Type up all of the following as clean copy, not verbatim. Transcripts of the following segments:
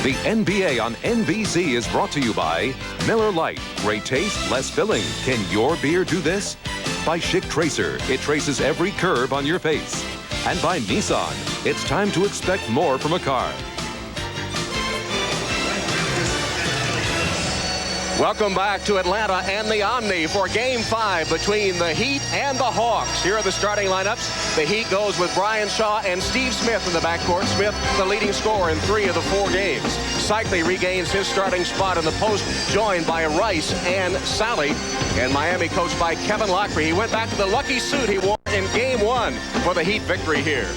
The NBA on NBC is brought to you by Miller Lite. Great taste, less filling. Can your beer do this? By Schick Tracer. It traces every curve on your face. And by Nissan. It's time to expect more from a car. Welcome back to Atlanta and the Omni for Game 5 between the Heat and the Hawks. Here are the starting lineups. The Heat goes with Brian Shaw and Steve Smith in the backcourt. Smith, the leading scorer in 3 of the 4 games. Cycli regains his starting spot in the post, joined by Rice and Sally. And Miami coached by Kevin Lockery. He went back to the lucky suit he wore in Game 1 for the Heat victory here.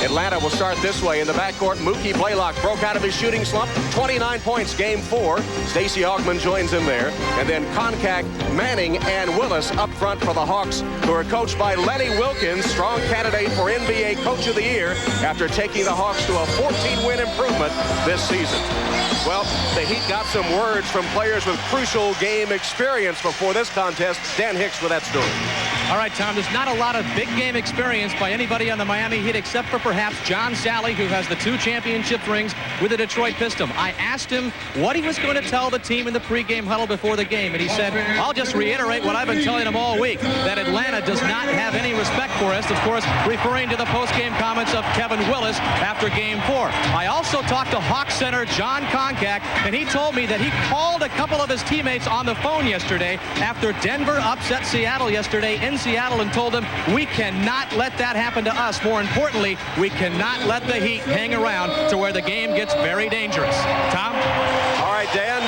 Atlanta will start this way in the backcourt. Mookie Blaylock broke out of his shooting slump. 29 points, Game 4. Stacey Augmon joins him there. And then Koncak, Manning, and Willis up front for the Hawks, who are coached by Lenny Wilkens, strong candidate for NBA Coach of the Year after taking the Hawks to a 14-win improvement this season. Well, the Heat got some words from players with crucial game experience before this contest. Dan Hicks with that story. All right, Tom, there's not a lot of big game experience by anybody on the Miami Heat except for perhaps John Sally, who has the 2 championship rings with the Detroit Pistons. I asked him what he was going to tell the team in the pregame huddle before the game, and he said, I'll just reiterate what I've been telling him all week, that Atlanta does not have any respect for us, of course, referring to the postgame comments of Kevin Willis after Game 4. I also talked to Hawks center John Koncak, and he told me that he called a couple of his teammates on the phone yesterday after Denver upset Seattle yesterday in Seattle and told them, we cannot let that happen to us. More importantly, we cannot let the Heat hang around to where the game gets very dangerous. Tom? All right, Dan,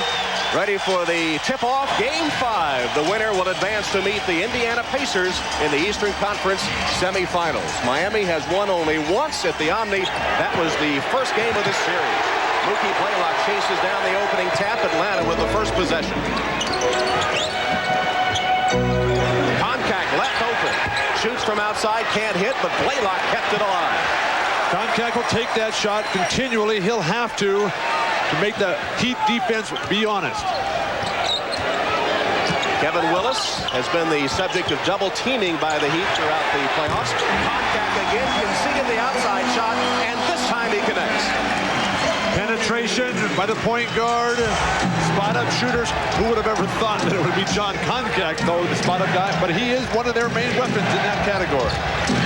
ready for the tip-off. Game 5. The winner will advance to meet the Indiana Pacers in the Eastern Conference semifinals. Miami has won only once at the Omni. That was the first game of this series. Mookie Blaylock chases down the opening tap. Atlanta with the first possession. Koncak left open. Shoots from outside, can't hit, but Blaylock kept it alive. Koncak will take that shot continually. He'll have to make the Heat defense be honest. Kevin Willis has been the subject of double teaming by the Heat throughout the playoffs. Koncak again conceding the outside shot, and this time he connects. Penetration by the point guard. Spot-up shooters. Who would have ever thought that it would be John Koncak, though, the spot-up guy? But he is one of their main weapons in that category.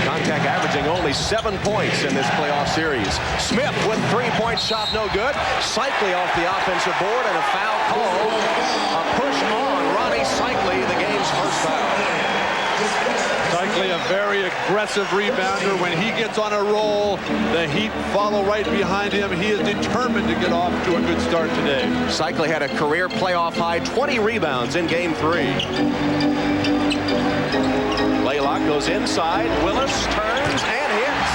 Koncak averaging only 7 points in this playoff series. Smith with 3-point shot, no good. Cycli off the offensive board and a foul call. A push on Ronnie Cycli, the game's first foul. Cycli, a very aggressive rebounder. When he gets on a roll, the Heat follow right behind him. He is determined to get off to a good start today. Cycli had a career playoff high 20 rebounds in Game 3. Blaylock goes inside. Willis turns and hits.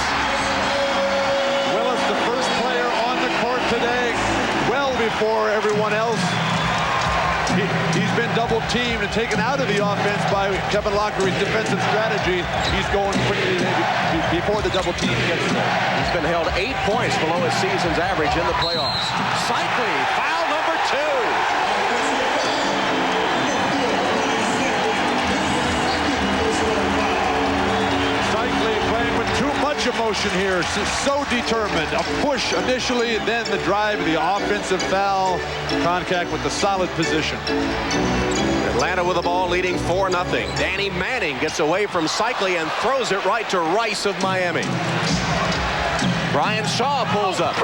Willis, the first player on the court today, well before everyone else. He's been double teamed and taken out of the offense by Kevin Lockery's defensive strategy. He's going quickly before the double team gets there. He's been held 8 points below his season's average in the playoffs. Cycli, foul number 2. Playing with too much emotion here. So determined. A push initially, then the drive, the offensive foul. Koncak with the solid position. Atlanta with the ball leading 4-0. Danny Manning gets away from Cycli and throws it right to Rice of Miami. Brian Shaw pulls up.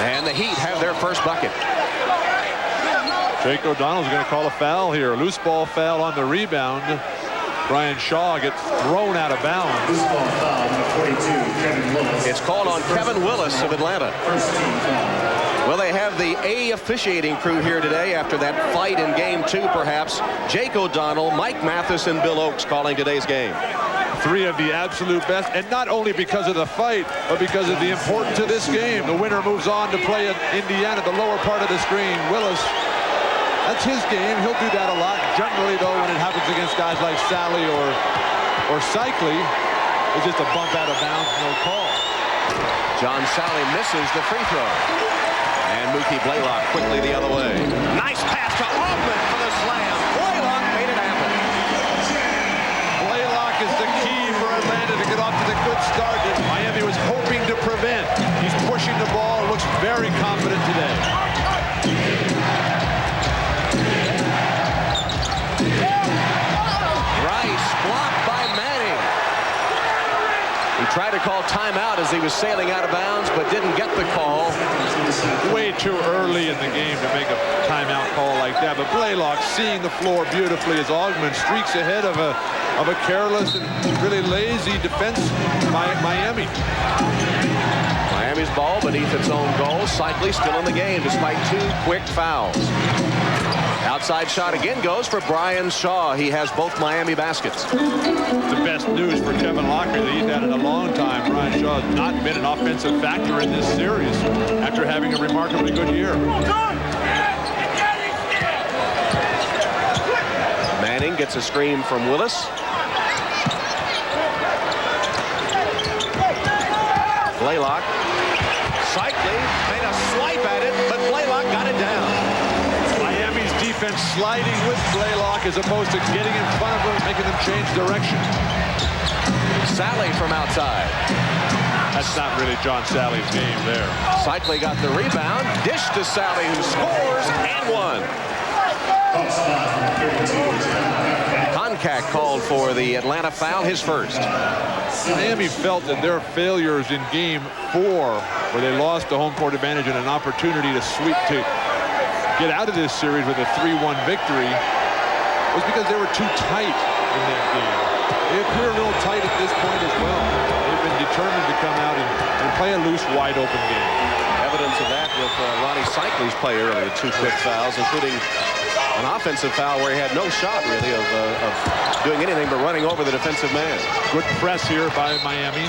And the Heat have their first bucket. Jake O'Donnell's going to call a foul here. A loose ball foul on the rebound. Brian Shaw gets thrown out of bounds. Loose ball foul, number 42, Kevin Willis. It's called on Kevin Willis of Atlanta. First team foul. Well, they have the A officiating crew here today after that fight in Game 2, perhaps. Jake O'Donnell, Mike Mathis, and Bill Oakes calling today's game. 3 of the absolute best, and not only because of the fight, but because of the importance of this game. The winner moves on to play at Indiana, the lower part of the screen. Willis, that's his game. He'll do that a lot. Generally, though, when it happens against guys like Sally or Cycli, it's just a bump out of bounds, no call. John Sally misses the free throw. And Mookie Blaylock quickly the other way. Nice pass to Augmon for the slam. Blaylock made it happen. Blaylock is the key for Atlanta to get off to the good start that Miami was hoping to prevent. He's pushing the ball, looks very confident called timeout as he was sailing out of bounds, but didn't get the call. Way too early in the game to make a timeout call like that. But Blaylock seeing the floor beautifully as Augmon streaks ahead of a careless and really lazy defense by Miami. Miami's ball beneath its own goal. Cycli still in the game despite 2 quick fouls. Outside shot again goes for Brian Shaw. He has both Miami baskets. The best news for Kevin Lockyer that he's had in a long time. Brian Shaw has not been an offensive factor in this series after having a remarkably good year. Manning gets a screen from Willis. Blaylock. Cycli made a swipe at it, but Blaylock got it down. Miami's defense sliding with Blaylock as opposed to getting in front of them, making them change direction. Sally from outside. That's not really John Sally's game there. Cycli got the rebound. Dish to Sally, who scores and one. Koncak called for the Atlanta foul, his first. Miami felt that their failures in game 4, where they lost the home court advantage and an opportunity to get out of this series with a 3-1 victory, was because they were too tight in that game. They appear a little tight at this point as well. They've been determined to come out and play a loose, wide-open game. Evidence of that with Ronnie Cycli's play earlier, 2 quick fouls, including an offensive foul where he had no shot really of doing anything but running over the defensive man. Good press here by Miami.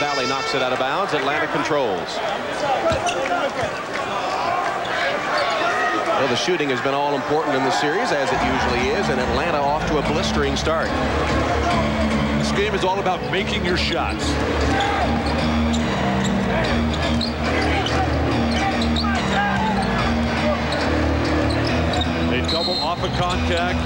Sally knocks it out of bounds. Atlanta controls. Well, the shooting has been all important in the series, as it usually is, and Atlanta off to a blistering start. This game is all about making your shots. They double off a contact.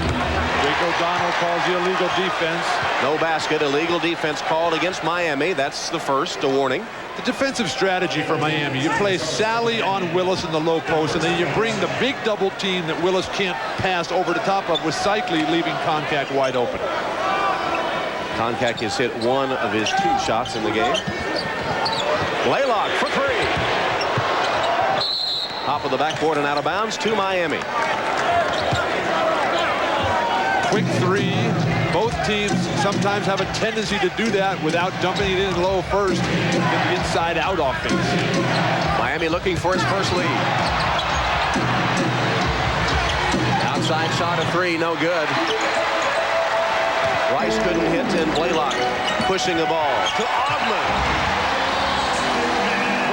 Jake O'Donnell calls the illegal defense. No basket, illegal defense called against Miami. That's the first, a warning. The defensive strategy for Miami, you play Sally on Willis in the low post, and then you bring the big double team that Willis can't pass over the top of, with Cycli leaving Koncak wide open. Koncak has hit 1 of his 2 shots in the game. Blaylock for 3. Top of the backboard and out of bounds to Miami. Quick 3. Both teams sometimes have a tendency to do that without dumping it in low first. Get the inside-out offense. Miami looking for its first lead. Outside shot of 3, no good. Rice couldn't hit, and Blaylock pushing the ball to Augmon.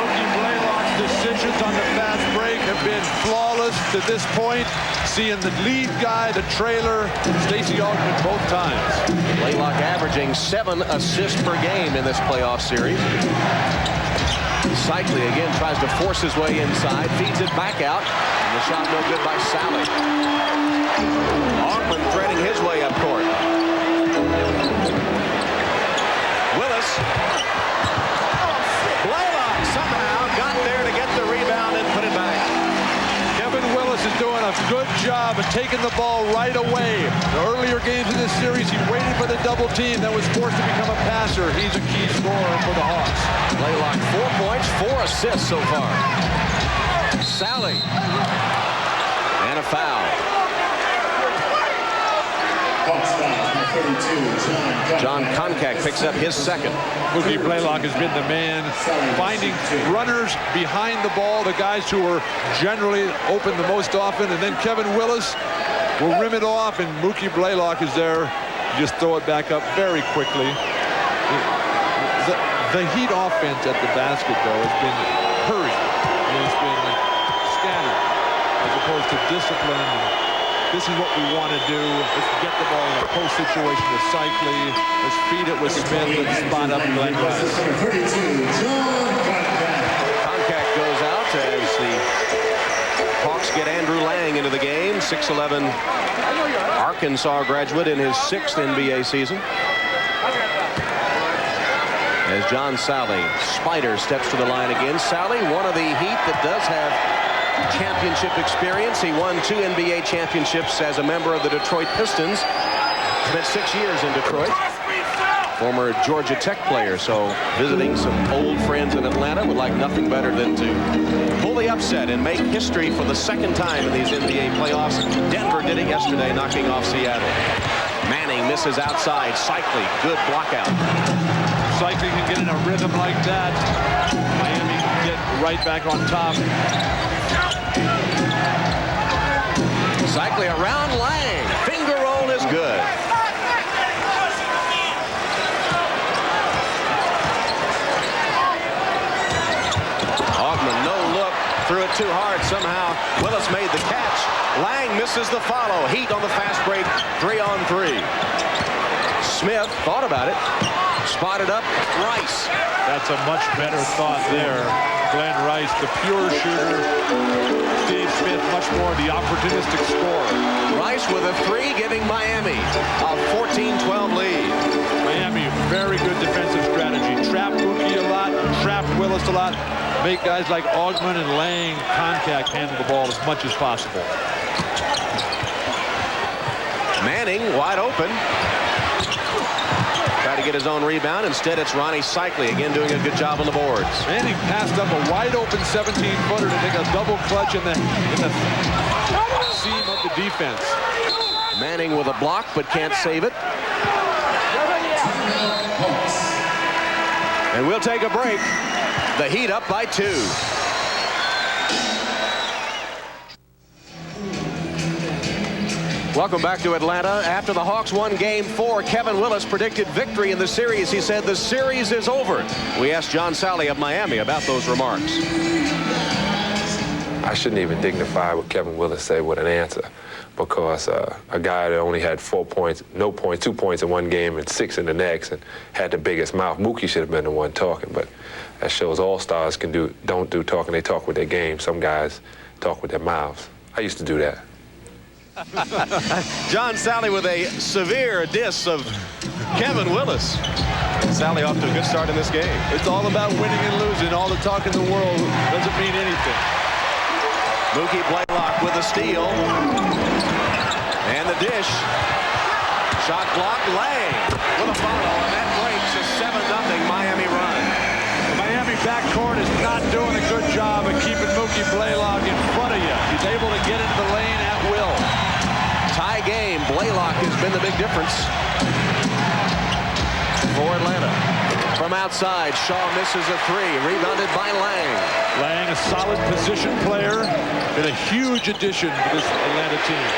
Rookie Blaylock's decisions on the fast break have been flawless to this point. Seeing the lead guy, the trailer, Stacey Augmon both times. Blaylock averaging 7 assists per game in this playoff series. Cycli again tries to force his way inside, feeds it back out, and the shot no good by Sally. Augmon threading his way up court. Willis. Blaylock somehow got there to get the rebound and put it back. Kevin Willis is doing a good job of taking the ball right away. The earlier games in this series, he waited for the double team, then was forced to become a passer. He's a key scorer for the Hawks. Blaylock 4 points, 4 assists so far. Sally. And a foul. John Koncak picks up his second. Mookie Blaylock has been the man finding runners behind the ball, the guys who are generally open the most often, and then Kevin Willis will rim it off, and Mookie Blaylock is there. Just throw it back up very quickly. The Heat offense at the basket, though, has been hurried. It's been scattered as opposed to disciplined. This is what we want to do. Let's get the ball in a post situation with Cycli. Let's feed it with Smith and spot up Glenn Rice. Koncak goes out as the Hawks get Andrew Lang into the game. 6'11" Arkansas graduate in his 6th NBA season. As John Sally, Spider, steps to the line again. Sally, one of the Heat that does have championship experience. He won 2 NBA championships as a member of the Detroit Pistons. Spent 6 years in Detroit. former Georgia Tech player, so visiting some old friends in Atlanta, would like nothing better than to pull the upset and make history for the second time in these NBA playoffs. Denver did it yesterday, knocking off Seattle. Manning misses outside. Cycling, good block out. Cycling can get in a rhythm like that. Miami can get right back on top. Cycling around Lang. Finger roll is good. Ogman, no look. Threw it too hard somehow. Willis made the catch. Lang misses the follow. Heat on the fast break. 3-on-3. Smith thought about it. Spotted up. Rice. That's a much better thought there. Glenn Rice, the pure shooter. Steve Smith, much more the opportunistic scorer. Rice with a 3, giving Miami a 14-12 lead. Miami, very good defensive strategy. Trap Mookie a lot, trap Willis a lot. Make guys like Ogman and Lang contact handle the ball as much as possible. Manning wide open. Try to get his own rebound. Instead, it's Ronnie Cycli again doing a good job on the boards. Manning passed up a wide open 17-footer to take a double clutch in the seam of the defense. Manning with a block but can't save it. And we'll take a break. The Heat up by 2. Welcome back to Atlanta. After the Hawks won Game 4, Kevin Willis predicted victory in the series. He said the series is over. We asked John Salley of Miami about those remarks. I shouldn't even dignify what Kevin Willis said with an answer, because a guy that only had 4 points, 2 points in one game and 6 in the next, and had the biggest mouth. Mookie should have been the one talking, but that shows all stars don't do talking. They talk with their game. Some guys talk with their mouths. I used to do that. John Salley with a severe diss of Kevin Willis. Salley off to a good start in this game. It's all about winning and losing. All the talk in the world doesn't mean anything. Mookie Blaylock with a steal. And the dish. Shot blocked. Lang with a follow. And that breaks a 7-0 Miami run. The Miami backcourt is not doing a good job of keeping Mookie Blaylock in front of you. He's able to get into the lane at will. Tie game. Blaylock has been the big difference for Atlanta. From outside, Shaw misses a 3. Rebounded by Lang. Lang, a solid position player. Been a huge addition to this Atlanta team.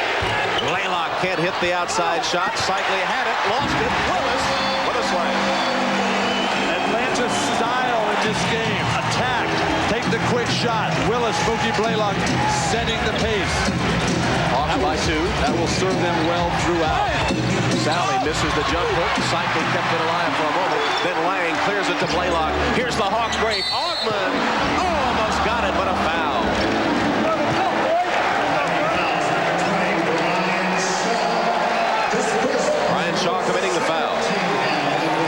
Blaylock can't hit the outside shot. Cycli had it, lost it. Willis with a slam. Atlanta's style in this game. Attack. Take the quick shot. Willis, Mookie Blaylock setting the pace. Off by 2. That will serve them well throughout. Salley misses the jump hook. Cycli kept it alive for a moment. Then Lang clears it to Blaylock. Here's the Hawk break. Ogman almost got it, but a foul. Brian Shaw committing the foul.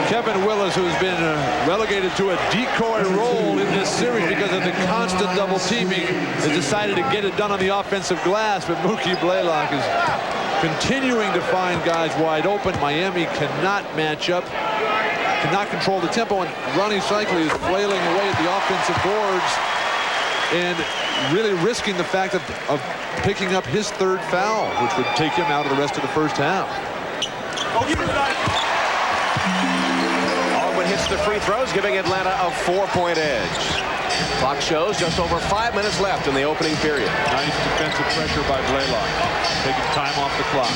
Kevin Willis, who's been relegated to a decoy role in this series because of the constant double teaming, has decided to get it done on the offensive glass, but Mookie Blaylock is continuing to find guys wide open. Miami cannot match up, cannot control the tempo, and Ronnie Cycli is flailing away at the offensive boards and really risking the fact of picking up his 3rd foul, which would take him out of the rest of the first half. Ogman hits the free throws, giving Atlanta a 4-point edge. Clock shows just over 5 minutes left in the opening period. Nice defensive pressure by Blaylock, taking time off the clock.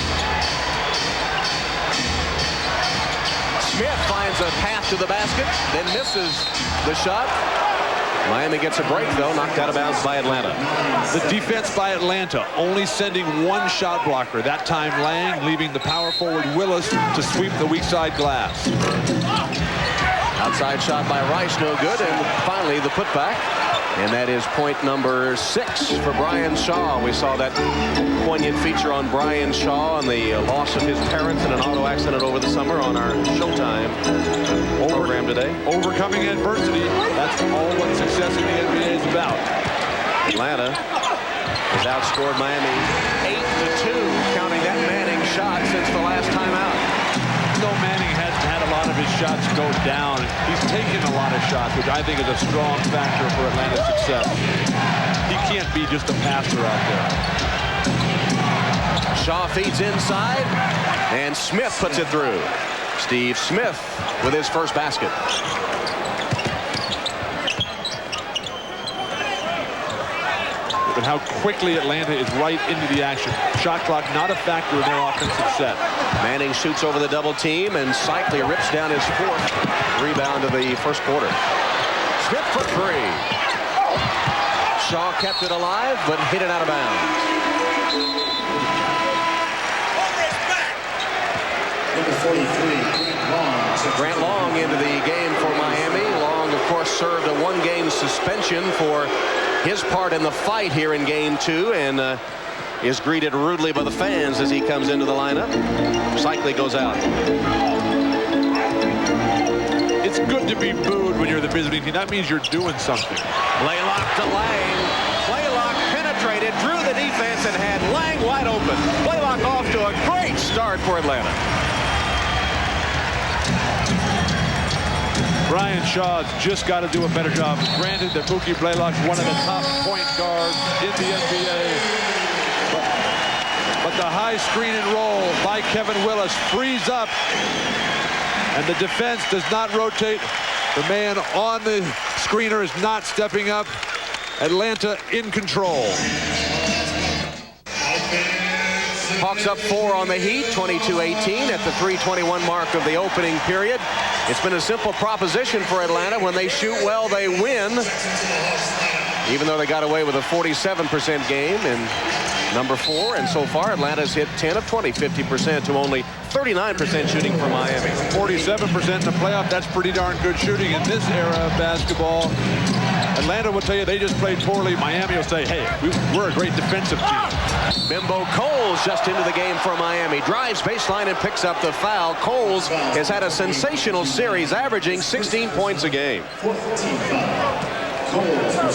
Smith finds a path to the basket, then misses the shot. Miami gets a break, though, knocked out of bounds by Atlanta. The defense by Atlanta only sending 1 shot blocker. That time Lang, leaving the power forward Willis to sweep the weak side glass. Outside shot by Rice, no good, and finally the putback. And that is point number 6 for Brian Shaw. We saw that poignant feature on Brian Shaw and the loss of his parents in an auto accident over the summer on our Showtime program today. Overcoming adversity, that's all what success in the NBA is about. Atlanta has outscored Miami 8-2, counting that Manning shot since the last time out. though Manning hasn't had a lot of his shots go down, he's taken a lot of shots, which I think is a strong factor for Atlanta's success. He can't be just a passer out there. Shaw feeds inside, and Smith puts it through. Steve Smith with his first basket. But how quickly Atlanta is right into the action. Shot clock not a factor in their offensive set. Manning shoots over the double team, and Cycli rips down his fourth rebound of the first quarter. Smith for three. Shaw kept it alive, but hit it out of bounds. Number 43, Grant Long into the game for Miami. Long, of course, served a one-game suspension for his part in the fight here in game 2, and is greeted rudely by the fans as he comes into the lineup. Cycli goes out. It's good to be booed when you're the visiting team. That means you're doing something. Blaylock to Lang. Blaylock penetrated, drew the defense, and had Lang wide open. Blaylock off to a great start for Atlanta. Brian Shaw's just got to do a better job. Granted that Mookie Blaylock's one of the top point guards in the NBA. But the high screen and roll by Kevin Willis frees up. And the defense does not rotate. The man on the screener is not stepping up. Atlanta in control. Hawks up 4 on the Heat, 22-18 at the 3:21 mark of the opening period. It's been a simple proposition for Atlanta. When they shoot well, they win. Even though they got away with a 47% game in number 4. And so far, Atlanta's hit 10 of 20, 50% to only 39% shooting for Miami. 47% in the playoff, that's pretty darn good shooting in this era of basketball. Atlanta will tell you they just played poorly. Miami will say, hey, we're a great defensive team. Bimbo Coles just into the game for Miami. Drives baseline and picks up the foul. Coles has had a sensational series, averaging 16 points a game.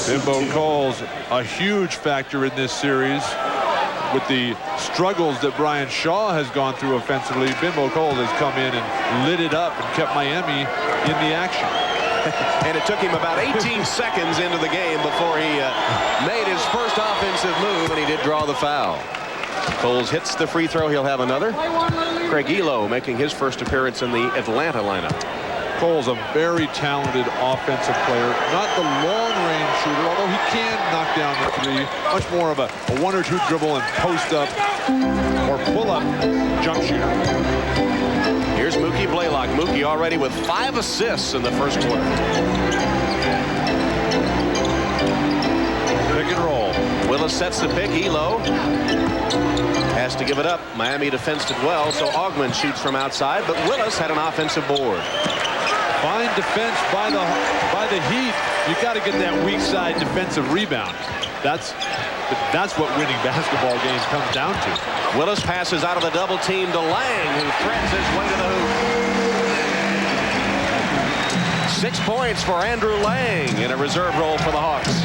Bimbo Coles, a huge factor in this series. With the struggles that Brian Shaw has gone through offensively, Bimbo Coles has come in and lit it up and kept Miami in the action. And it took him about 18 seconds into the game before he made his first offensive move, and he did draw the foul. Coles hits the free throw. He'll have another. Craig Elo making his first appearance in the Atlanta lineup. Coles, a very talented offensive player. Not the long-range shooter, although he can knock down the three. Much more of a 1 or 2 dribble and post-up or pull-up jump shooter. Here's Mookie Blaylock. Mookie already with 5 assists in the first quarter. Pick and roll. Willis sets the pick. Elo has to give it up. Miami defensed it well, so Augman shoots from outside, but Willis had an offensive board. Fine defense by the Heat. You got to get that weak side defensive rebound. That's what winning basketball games comes down to. Willis passes out of the double team to Lang, who threads his way to the hoop. 6 points for Andrew Lang in a reserve role for the Hawks.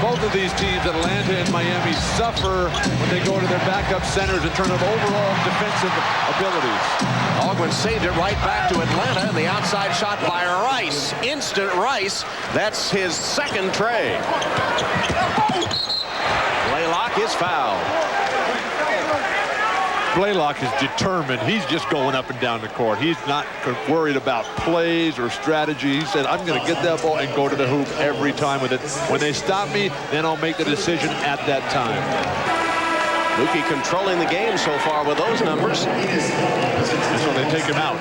Both of these teams, Atlanta and Miami, suffer when they go to their backup centers in terms of overall defensive abilities. Augman saved it right back to Atlanta, and the outside shot by Rice. Instant Rice. That's his second tray. Blaylock is fouled. Blaylock is determined. He's just going up and down the court. He's not worried about plays or strategy. He said, I'm going to get that ball and go to the hoop every time with it. When they stop me, then I'll make the decision at that time. Mookie controlling the game so far with those numbers. That's when they take him out.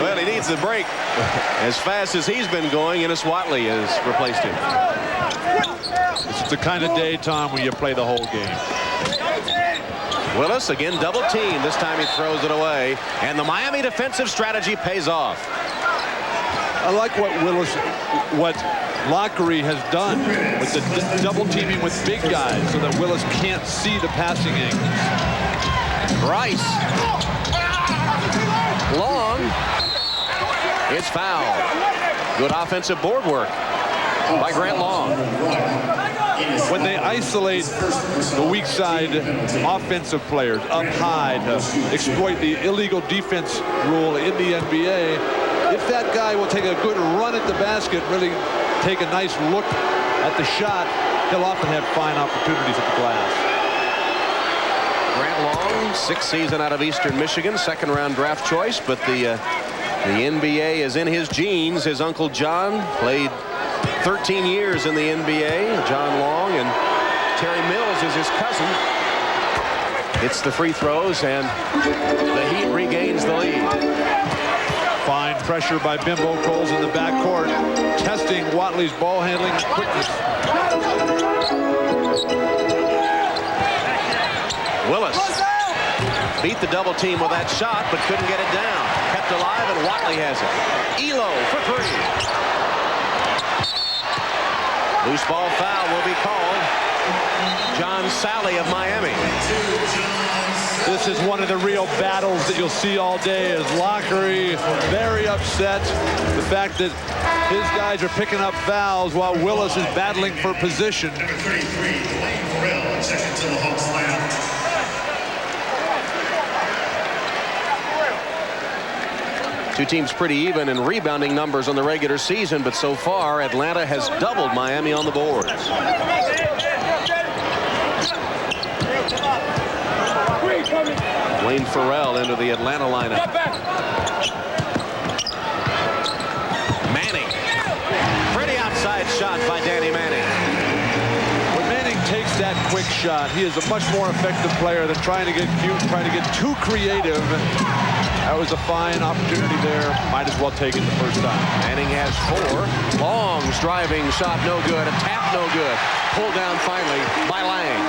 Well, he needs a break. As fast as he's been going, Ennis Watley has replaced him. This is the kind of day, Tom, when you play the whole game. Willis again double team. This time he throws it away, and the Miami defensive strategy pays off. I like what Lockery has done with the double teaming with big guys so that Willis can't see the passing angles. Rice. Long. It's fouled. Good offensive board work by Grant Long. when they isolate the weak side offensive players up high to exploit the illegal defense rule in the NBA, if that guy will take a good run at the basket, really take a nice look at the shot, he'll often have fine opportunities at the glass. Grant Long, 6th season out of Eastern Michigan, 2nd round draft choice, but the NBA is in his genes. His uncle John played 13 years in the NBA, John Long, and Terry Mills is his cousin. Hits the free throws, and the Heat regains the lead. Fine pressure by Bimbo Coles in the backcourt, testing Watley's ball handling quickness. Willis beat the double team with that shot, but couldn't get it down. Kept alive, and Watley has it. Elo for 3. Loose ball foul will be called. John Sally of Miami. This is one of the real battles that you'll see all day, as Lockery very upset. The fact that his guys are picking up fouls while Willis is battling for position. Number 33, Lane Farrell, checked into the Hawks lineup. Two teams pretty even in rebounding numbers on the regular season, but so far Atlanta has doubled Miami on the boards. Wayne Farrell into the Atlanta lineup. Manning. Pretty outside shot by Danny Manning. When Manning takes that quick shot, he is a much more effective player than trying to get cute, trying to get too creative. That was a fine opportunity there. Might as well take it the first time. Manning has 4. Long's driving shot no good. A tap no good. Pulled down finally by Lang.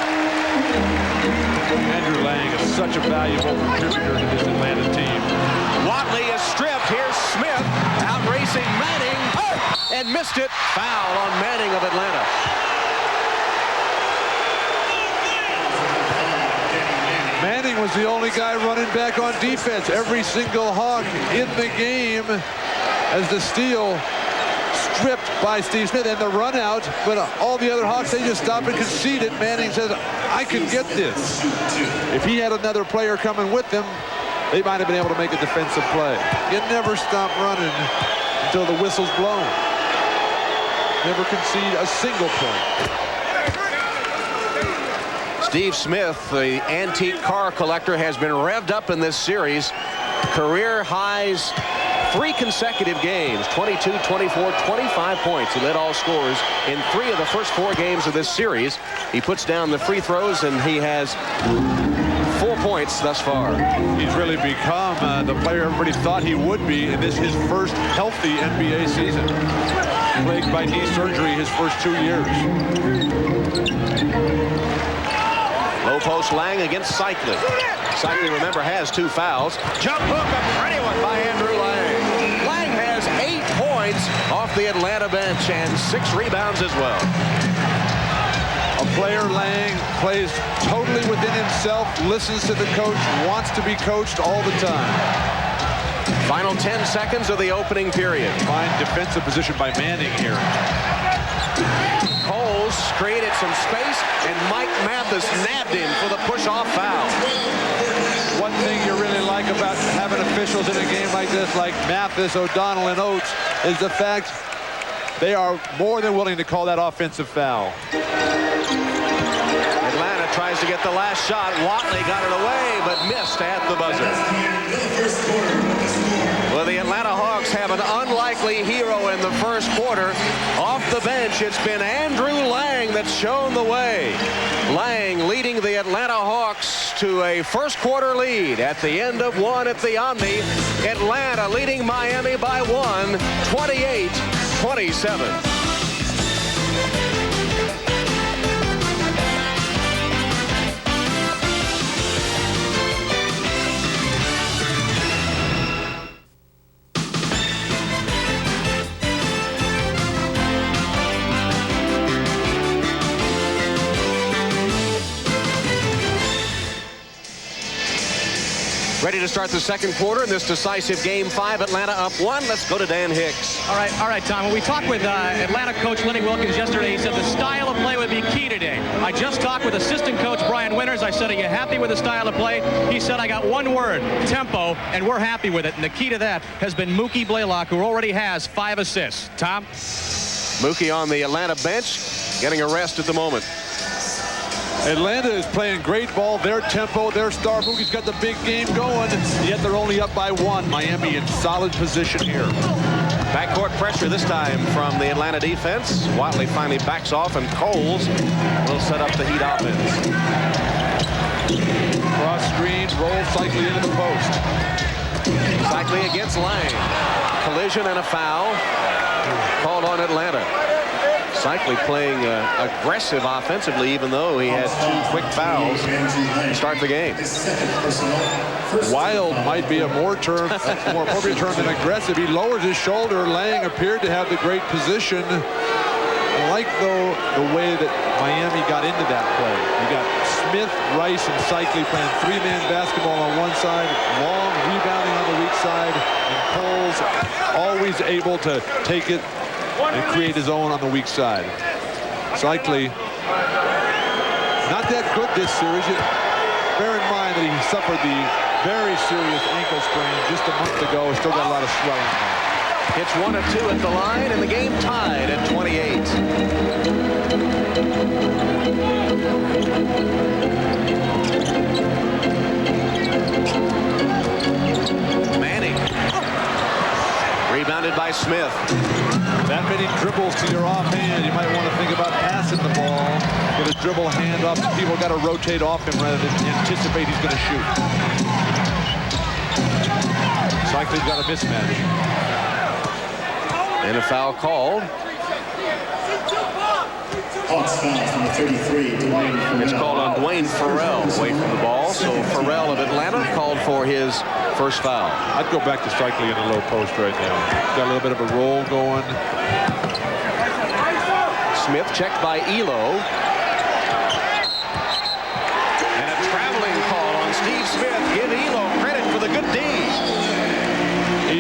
Andrew Lang is such a valuable contributor to this Atlanta team. Watley is stripped. Here's Smith out racing Manning and missed it. Foul on Manning of Atlanta. Manning was the only guy running back on defense. Every single Hawk in the game as the steal stripped by Steve Smith and the run out, but all the other Hawks, they just stopped and conceded. Manning says, I can get this. If he had another player coming with him, they might have been able to make a defensive play. You never stop running until the whistle's blown. Never concede a single point. Steve Smith, the antique car collector, has been revved up in this series. Career highs 3 consecutive games, 22, 24, 25 points. He led all scorers in 3 of the first 4 games of this series. He puts down the free throws, and he has 4 points thus far. He's really become the player everybody thought he would be in this his first healthy NBA season. Plagued by knee surgery his first 2 years. Low post Lang against Cycling. Cycling, remember, has 2 fouls. Jump hook, a pretty one by Andrew Lang. Lang has 8 points off the Atlanta bench and 6 rebounds as well. A player, Lang, plays totally within himself, listens to the coach, wants to be coached all the time. Final 10 seconds of the opening period. Fine defensive position by Manning here. Coles created some space, and Mike Mathis nabbed him for the push-off foul. One thing you really like about having officials in a game like this, like Mathis, O'Donnell, and Oates, is the fact they are more than willing to call that offensive foul. Atlanta tries to get the last shot. Watley got it away, but missed at the buzzer. Well, the Atlanta Hawks have an unlikely hero in the first quarter. Off the bench, it's been Andrew Lang that's shown the way. Lang leading the Atlanta Hawks to a first quarter lead at the end of 1 at the Omni. Atlanta leading Miami by 1, 28-27. Ready to start the second quarter in this decisive Game 5. Atlanta up 1. Let's go to Dan Hicks. All right, Tom. When we talked with Atlanta coach Lenny Wilkins yesterday, he said the style of play would be key today. day. I just talked with assistant coach Brian Winters. I said, are you happy with the style of play? He said, I got one word, tempo, and we're happy with it. And the key to that has been Mookie Blaylock, who already has 5 assists. Tom? Mookie on the Atlanta bench, getting a rest at the moment. Atlanta is playing great ball. Their tempo, their star. Mookie's got the big game going, yet they're only up by 1. Miami in solid position here. Backcourt pressure this time from the Atlanta defense. Watley finally backs off, and Coles will set up the Heat offense. Cross screen, roll Cycli into the post. Cycli against Lang. Collision and a foul called on Atlanta. Cycli playing aggressive offensively, even though he had 2 quick fouls to start the game. Wild might be a more appropriate term than aggressive. He lowers his shoulder. Lang appeared to have the great position. I like, though, the way that Miami got into that play. You got Smith, Rice, and Cycli playing 3-man basketball on one side, Long rebounding on the weak side, and Coles always able to take it and create his own on the weak side. Cycli, not that good this series. Bear in mind that he suffered the very serious ankle sprain just a month ago. Still got a lot of swelling now. Hits 1 of 2 at the line, and the game tied at 28. Manning. Rebounded by Smith. That many dribbles to your offhand, you might want to think about passing the ball. Get a dribble hand up. People got to rotate off him rather than anticipate he's going to shoot. Cycli's got a mismatch. And a foul called. Hawks foul number 33, Dwayne Farrell. It's called on Dwayne Farrell away from the ball. So Farrell of Atlanta called for his first foul. I'd go back to Cycli in the low post right now. Got a little bit of a roll going. Smith checked by Elo. And a traveling call on Steve Smith. Give Elo credit for the good D.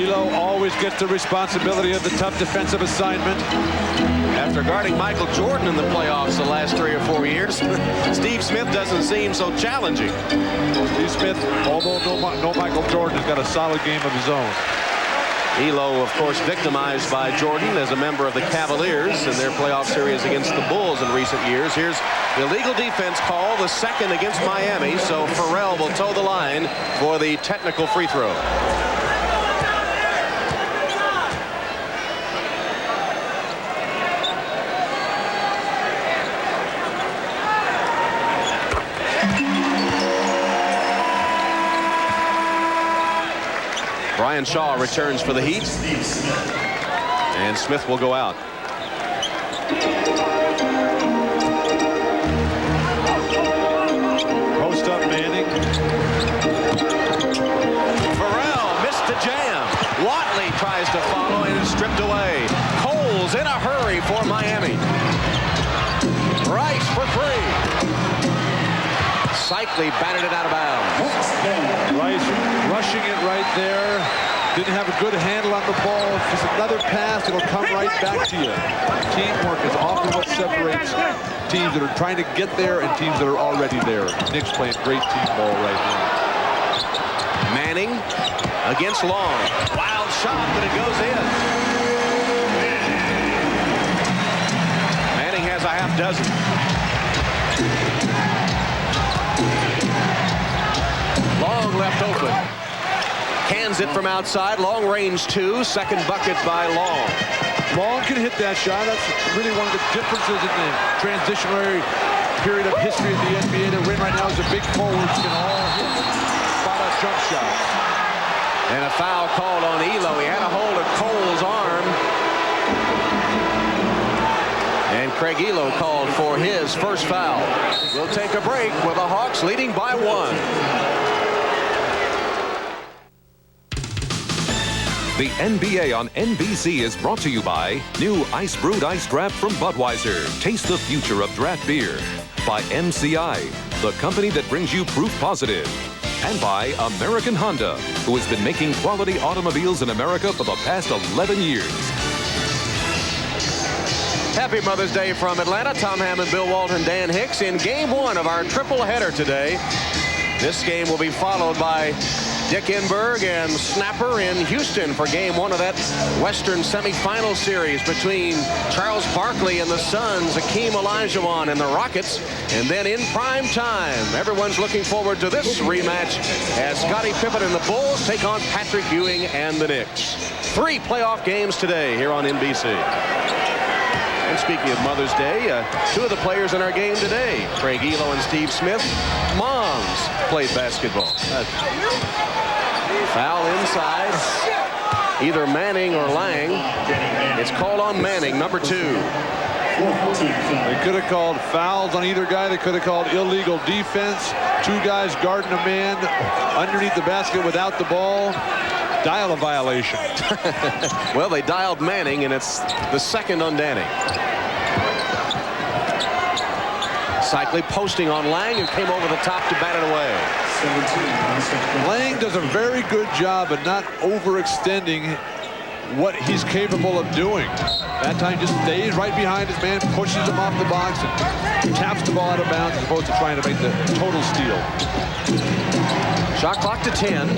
Elo always gets the responsibility of the tough defensive assignment. After guarding Michael Jordan in the playoffs the last 3 or 4 years, Steve Smith doesn't seem so challenging. Steve Smith, although no Michael Jordan, has got a solid game of his own. Elo, of course, victimized by Jordan as a member of the Cavaliers in their playoff series against the Bulls in recent years. Here's the illegal defense call, the second against Miami, so Farrell will toe the line for the technical free throw. Brian Shaw returns for the Heat, and Smith will go out. Post up Manning. Farrell missed the jam. Watley tries to follow and is stripped away. Coles in a hurry for Miami. Rice for 3. Cycli batted it out of bounds. Rice rushing it right there. Didn't have a good handle on the ball. Just another pass, it'll come right back to you. Teamwork is often what separates teams that are trying to get there and teams that are already there. Knicks playing great team ball right now. Manning against Long. Wild shot, but it goes in. Manning has a half dozen. Long left open. Hands it from outside. Long range 2. Second bucket by Long. Long can hit that shot. That's really one of the differences in the transitionary period of history of the NBA that we're in right now is the big forwards can all hit spot-up jump shots. And a foul called on Elo. He had a hold of Cole's arm. And Craig Elo called for his first foul. We'll take a break with the Hawks leading by 1. The NBA on NBC is brought to you by new Ice Brewed Ice Draft from Budweiser. Taste the future of draft beer. By MCI, the company that brings you proof positive. And by American Honda, who has been making quality automobiles in America for the past 11 years. Happy Mother's Day from Atlanta. Tom Hammond, Bill Walton, Dan Hicks in game one of our triple header today. This game will be followed by Dick Enberg and Snapper in Houston for game one of that Western semifinal series between Charles Barkley and the Suns, Hakeem Olajuwon and the Rockets. And then in prime time, everyone's looking forward to this rematch as Scottie Pippen and the Bulls take on Patrick Ewing and the Knicks. 3 playoff games today here on NBC. And speaking of Mother's Day, 2 of the players in our game today, Craig Elo and Steve Smith, moms played basketball. Foul inside, either Manning or Lang. It's called on Manning, number 2. They could have called fouls on either guy. They could have called illegal defense. 2 guys guarding a man underneath the basket without the ball. Dial a violation. Well, they dialed Manning, and it's the second on Danny. Cycli posting on Lang, who came over the top to bat it away. Lang does a very good job of not overextending what he's capable of doing. That time just stays right behind his man, pushes him off the box, and taps the ball out of bounds as opposed to trying to make the total steal. Shot clock to 10.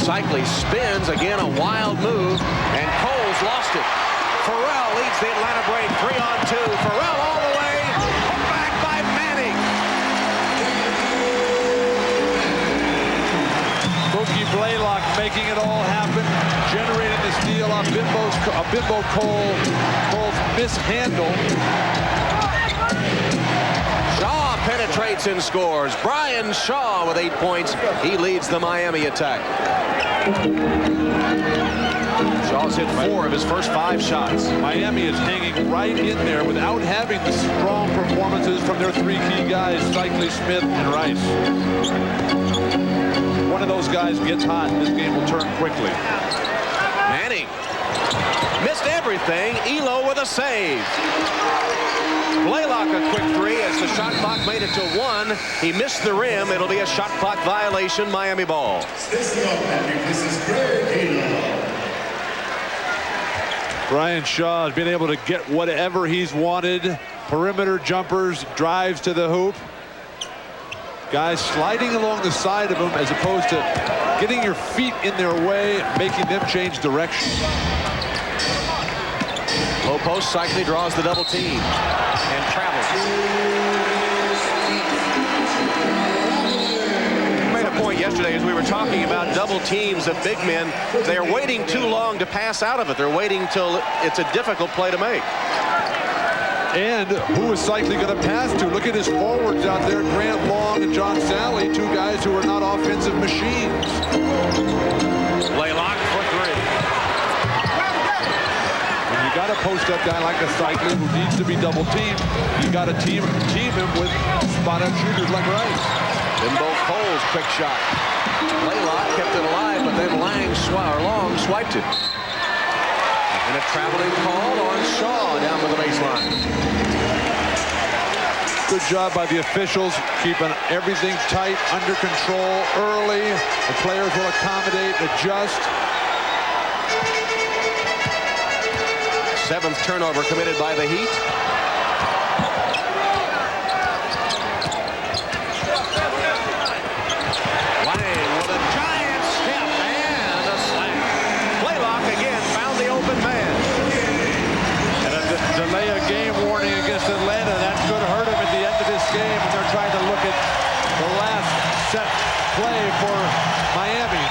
Cycli spins, again a wild move, and Cole's lost it. Farrell leads the Atlanta break, 3-on-2. Farrell all the way, put back by Manning. Mookie Blaylock making it all happen, generating the steal on Bimbo Cole's mishandle. Shaw penetrates and scores. Brian Shaw with 8 points. He leads the Miami attack. Shaw's hit 4 of his first 5 shots. Miami is hanging right in there without having the strong performances from their 3 key guys, Cycli, Smith, and Rice. One of those guys gets hot, and this game will turn quickly. Manning missed everything. Elo with a save. Blaylock a quick 3 as the shot clock made it to 1. He missed the rim. It'll be a shot clock violation. Miami ball. Brian Shaw has been able to get whatever he's wanted. Perimeter jumpers, drives to the hoop. Guys sliding along the side of him as opposed to getting your feet in their way, making them change direction. Low post, Cycli draws the double team and travels. I made a point yesterday as we were talking about double teams of big men. They're waiting too long to pass out of it. They're waiting till it's a difficult play to make. And who is Cycli going to pass to? Look at his forwards out there, Grant Long and John Sally, 2 guys who are not offensive machines. Blaylock for 3. When you got to post up guy like a Cycli who needs to be double teamed, you got to team him with spot-up shooters like Rice. Bimbo Cole's quick shot. Blaylock kept it alive, but then Long swiped it. And a traveling call on Shaw down to the baseline. Good job by the officials, keeping everything tight, under control early. The players will accommodate, adjust. 7th turnover committed by the Heat. Lang with a giant step and a slam. Blaylock again found the open man. And a delay of game warning against Atlanta. That could hurt him at the end of this game. And they're trying to look at the last set play for Miami.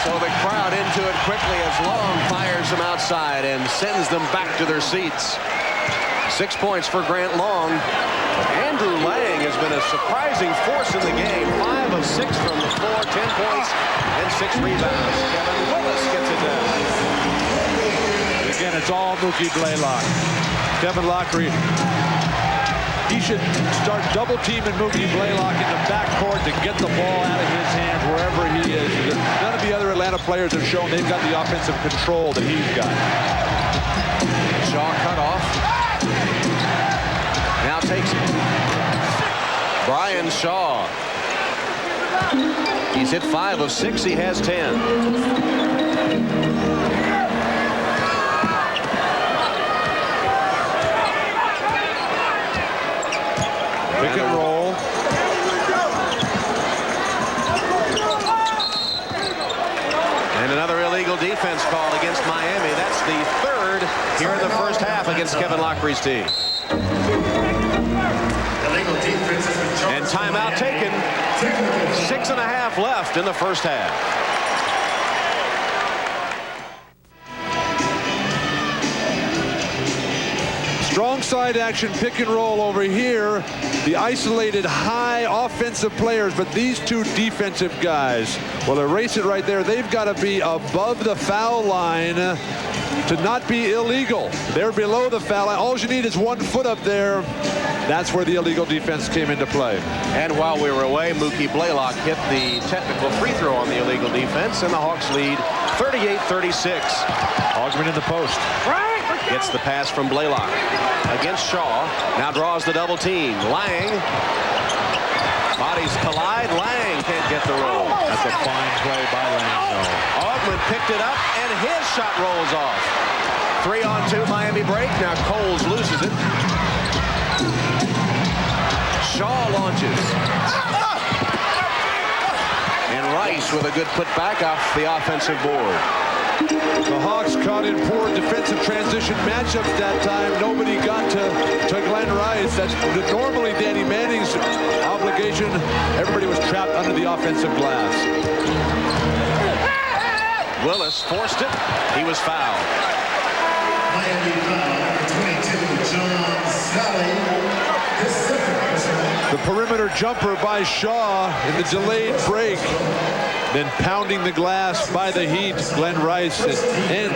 So the crowd into it quickly as Long fires them outside and sends them back to their seats. 6 points for Grant Long. Andrew Lang has been a surprising force in the game. 5 of 6 from the floor, 10 points and 6 rebounds. Kevin Willis gets it down. Again, it's all Mookie Blaylock. Kevin Lockery, he should start double teaming Mookie Blaylock in the backcourt to get the ball out of his hands wherever he is. None of the other Atlanta players have shown they've got the offensive control that he's got. Shaw cut off. Now takes it. Brian Shaw. He's hit 5 of 6. He has 10. defense call against Miami. That's the third here in the first half against Kevin Lockree's team. Illegal defense has been charged. And timeout taken. 6.5 left in the first half. Strong side action, pick and roll over here. The isolated high offensive players, but these two defensive guys will erase it right there. They've got to be above the foul line to not be illegal. They're below the foul line. All you need is 1 foot up there. That's where the illegal defense came into play. And while we were away, Mookie Blaylock hit the technical free throw on the illegal defense, and the Hawks lead 38-36. Augman in the post. Gets the pass from Blaylock against Shaw. Now draws the double team. Lang. Bodies collide. Lang can't get the roll. That's a fine play by Lang, though. Augman picked it up, and his shot rolls off. 3-on-2 Miami break. Now Coles loses it. Shaw launches. And Rice with a good putback off the offensive board. The Hawks caught in poor defensive transition matchups that time. Nobody got to Glenn Rice. That's normally Danny Manning's obligation. Everybody was trapped under the offensive glass. Willis forced it. He was fouled. Miami foul, number 22, John Sally. His second personal. The perimeter jumper by Shaw in the delayed break. Then pounding the glass by the Heat. Glenn Rice and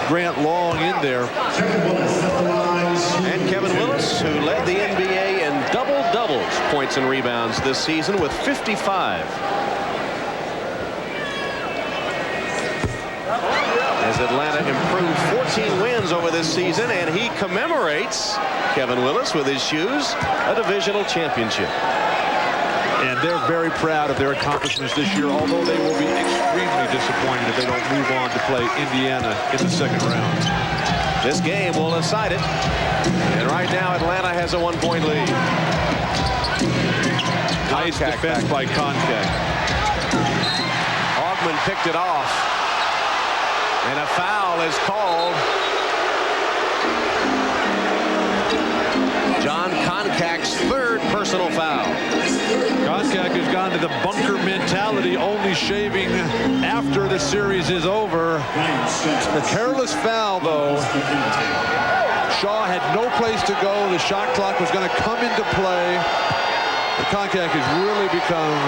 Grant Long in there. And Kevin Willis, who led the NBA in double-doubles, points and rebounds this season with 55. As Atlanta improved 14 wins over this season, and he commemorates, Kevin Willis, with his shoes, a divisional championship. And they're very proud of their accomplishments this year, although they will be extremely disappointed if they don't move on to play Indiana in the second round. This game will decide it. And right now, Atlanta has a 1-point lead. Nice defense by Koncak. Augman picked it off. And a foul is called. John Koncak's third personal foul. Koncak has gone to the bunker mentality, only shaving after the series is over. The careless foul, though. Shaw had no place to go. The shot clock was going to come into play. Koncak has really become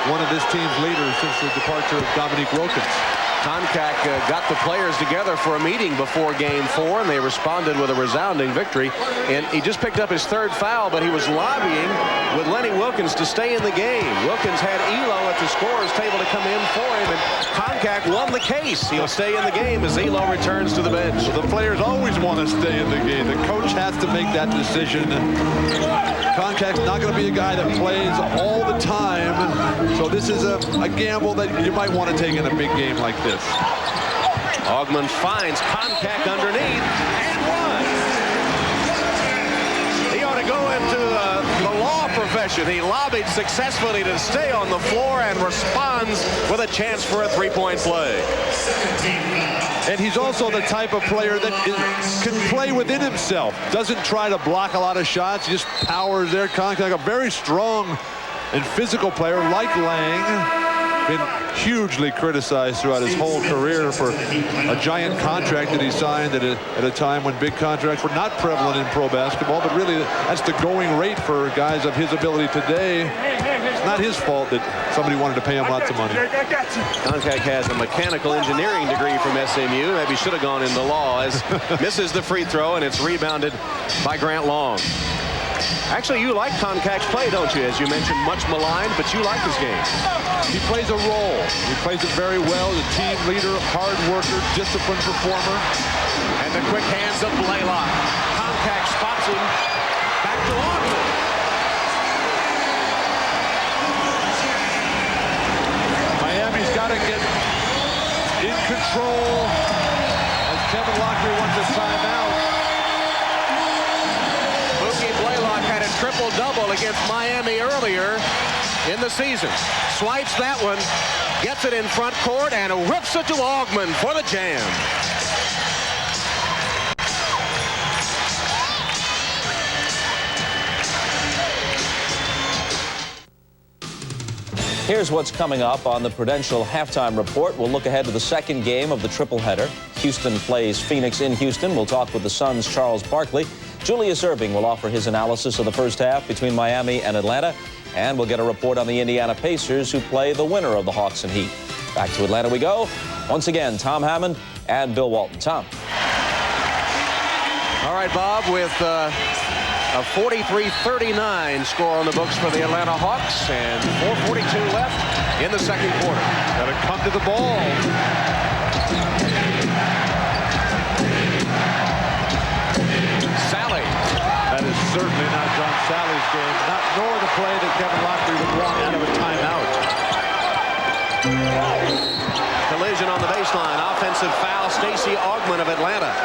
one of this team's leaders since the departure of Dominique Wilkins. Koncak got the players together for a meeting before Game 4, and they responded with a resounding victory. And he just picked up his third foul, but he was lobbying with Lenny Wilkins to stay in the game. Wilkins had Elo at the scorer's table to come in for him, and Koncak won the case. He'll stay in the game as Elo returns to the bench. So the players always want to stay in the game. The coach has to make that decision. Koncak's not going to be a guy that plays all the time. So this is a gamble that you might want to take in a big game like this. Augman finds Koncak underneath and one. He ought to go into the law profession. He lobbied successfully to stay on the floor and responds with a chance for a three-point play. And he's also the type of player that can play within himself. Doesn't try to block a lot of shots. Just powers there. Koncak, a very strong and physical player like Lang. Been hugely criticized throughout his whole career for a giant contract that he signed at a time when big contracts were not prevalent in pro basketball, but really that's the going rate for guys of his ability today. It's not his fault that somebody wanted to pay him lots of money. Koncak has a mechanical engineering degree from SMU. Maybe should have gone into law, as misses the free throw, and it's rebounded by Grant Long. Actually, you like Koncak's play, don't you? As you mentioned, much maligned, but you like his game. He plays a role. He plays it very well. The team leader, hard worker, disciplined performer. And the quick hands of Blaylock. Koncak spots him. Back to Augman. Miami's got to get in control as Kevin Lockreer wants a timeout. Mookie Blaylock had a triple-double against Miami earlier in the season. Swipes that one, Gets it in front court and rips it to Augman for the jam. Here's what's coming up on the Prudential Halftime Report. We'll look ahead to the second game of the tripleheader. Houston plays Phoenix in Houston. We'll talk with the Suns' Charles Barkley. Julius Erving will offer his analysis of the first half between Miami and Atlanta. And we'll get a report on the Indiana Pacers, who play the winner of the Hawks and Heat. Back to Atlanta we go. Once again, Tom Hammond and Bill Walton. Tom. All right, Bob, with a 43-39 score on the books for the Atlanta Hawks, and 4:42 left in the second quarter. Got to come to the ball. Sally. That is certainly not John Sally's game, nor the play that Kevin Lockery would want out of a timeout. Collision on the baseline. Offensive foul. Stacey Augman of Atlanta.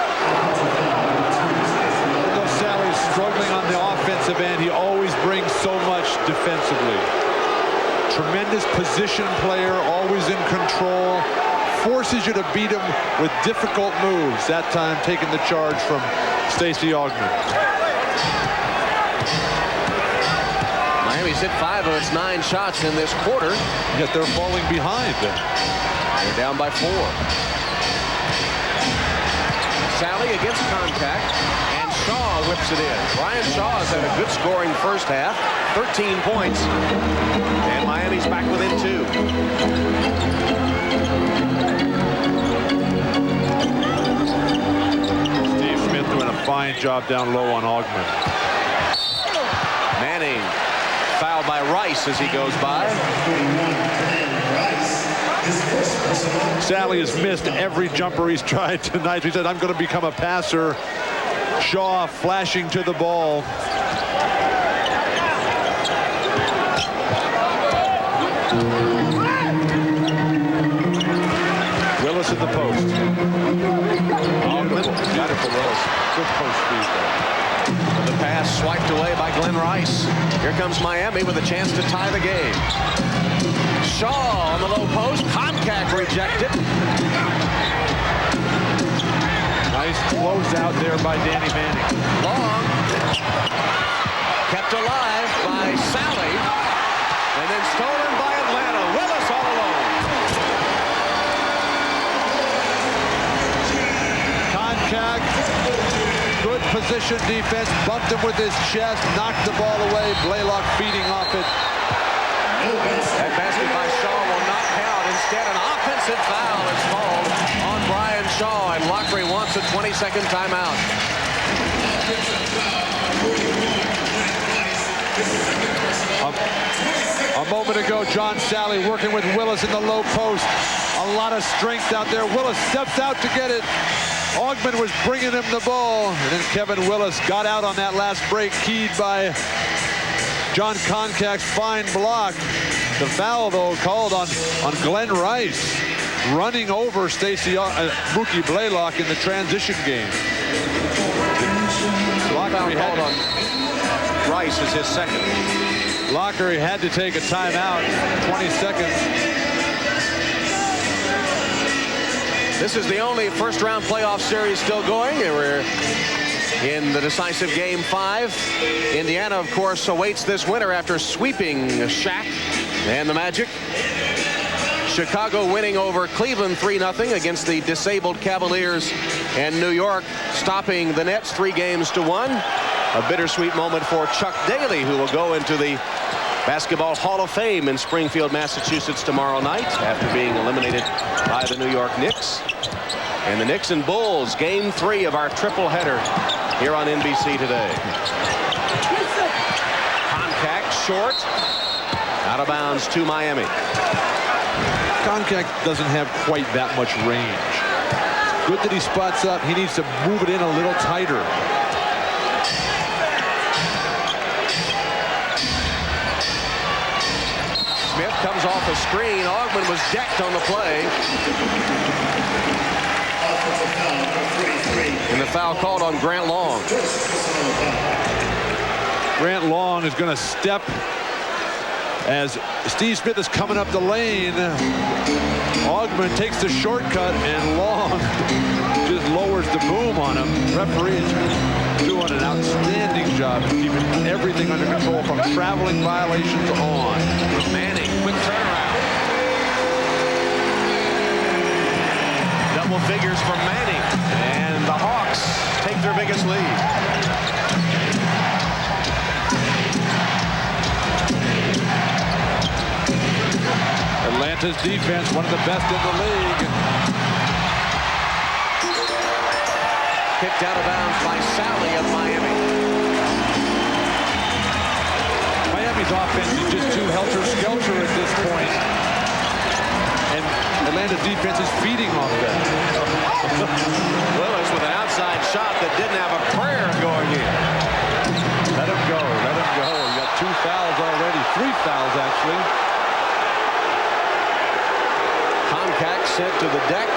Though Sally's struggling on the offensive end, he always brings so much defensively. Tremendous position player, always in control. Forces you to beat him with difficult moves. That time taking the charge from Stacey Augman. Miami's hit 5 of its 9 shots in this quarter. Yet they're falling behind. They're down by 4. Sally against contact, and Shaw whips it in. Brian Shaw has had a good scoring first half, 13 points, and Miami's back within 2. Steve Smith doing a fine job down low on Augman. Manning fouled by Rice as he goes by. Sally has missed every jumper he's tried tonight. He said, I'm going to become a passer. Shaw flashing to the ball. Willis in the post. Got it for Willis. Good post feed there. The pass swiped away by Glenn Rice. Here comes Miami with a chance to tie the game. Shaw on the low post. Contact rejected. Nice close out there by Danny Manning. Long. Kept alive by Sally. And then stolen by Atlanta. Willis all alone. Contact. Good position defense. Bumped him with his chest. Knocked the ball away. Blaylock feeding off it. That basket by Shaw will not count. Instead, an offensive foul is called on Brian Shaw, and Lockery wants a 20-second timeout. A moment ago, John Sally working with Willis in the low post. A lot of strength out there. Willis steps out to get it. Augman was bringing him the ball, and then Kevin Willis got out on that last break, keyed by John Concack's fine block. The foul, though, called on Glenn Rice, running over Mookie Blaylock in the transition game. Foul called on Rice is his second. Lockery had to take a timeout. 20 seconds. This is the only first-round playoff series still going. We're in the decisive Game 5. Indiana, of course, awaits this winner after sweeping Shaq and the Magic. Chicago winning over Cleveland 3-0 against the disabled Cavaliers, and New York stopping the Nets 3-1. A bittersweet moment for Chuck Daly, who will go into the Basketball Hall of Fame in Springfield, Massachusetts tomorrow night after being eliminated by the New York Knicks. And the Knicks and Bulls, Game 3 of our triple header here on NBC today. Contact short, out of bounds to Miami. Concack doesn't have quite that much range. Good that he spots up. He needs to move it in a little tighter. Smith comes off a screen. Augman was decked on the play. And the foul called on Grant Long. Grant Long is going to step As Steve Smith is coming up the lane, Augman takes the shortcut, and Long just lowers the boom on him. Referee is doing an outstanding job of keeping everything under control from traveling violations on. Manning, quick turnaround. Double figures for Manning, and the Hawks take their biggest lead. Atlanta's defense, one of the best in the league. Kicked out of bounds by Sally of Miami. Miami's offense is just too helter-skelter at this point. And Atlanta's defense is feeding off that. Willis with an outside shot that didn't have a prayer going in. Let him go, let him go. You got 2 fouls already, 3 fouls actually. Concac sent to the deck.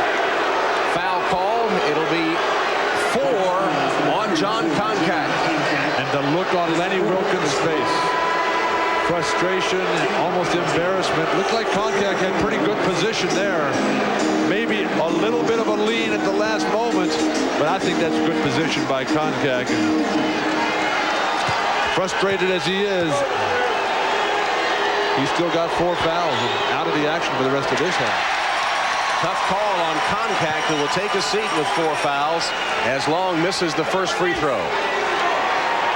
Foul call. It'll be 4 on John Concac. And the look on Lenny Wilkins' face. Frustration, almost embarrassment. Looked like Concac had pretty good position there. Maybe a little bit of a lean at the last moment, but I think that's good position by Concac. And frustrated as he is, he's still got 4 fouls and out of the action for the rest of this half. Tough call on Concac, who will take a seat with 4 fouls as Long misses the first free throw.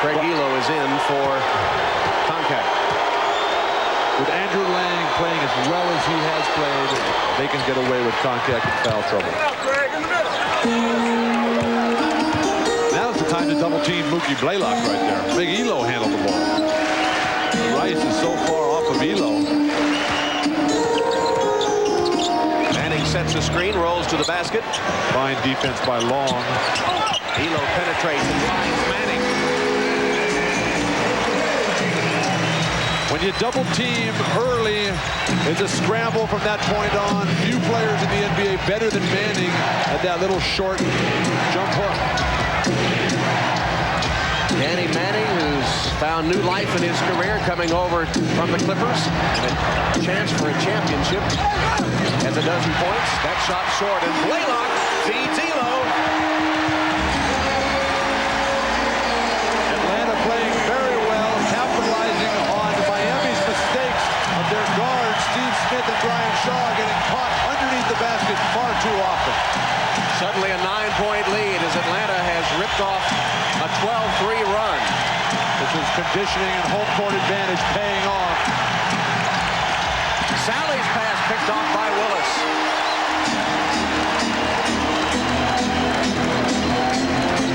Craig Elo is in for Concac. With Andrew Lang playing as well as he has played, they can get away with Concac in foul trouble. Now's the time to double team Mookie Blaylock right there. Big Elo handled the ball. Rice is so far off of Elo. Manning sets the screen, rolls to the basket. Fine defense by Long. Elo penetrates and finds Manning. When you double team early, it's a scramble from that point on. Few players in the NBA better than Manning at that little short jump hook. Danny Manning, who's found new life in his career coming over from the Clippers. And a chance for a championship. Has a dozen points. That shot short, and Blaylock feeds Elo. Atlanta playing very well, capitalizing on Miami's mistakes of their guards, Steve Smith and Brian Shaw, getting caught underneath the basket far too often. Suddenly a 9-point lead as Atlanta has ripped off a 12-3 run. This is conditioning and home court advantage paying off. Sally's pass picked off by Willis.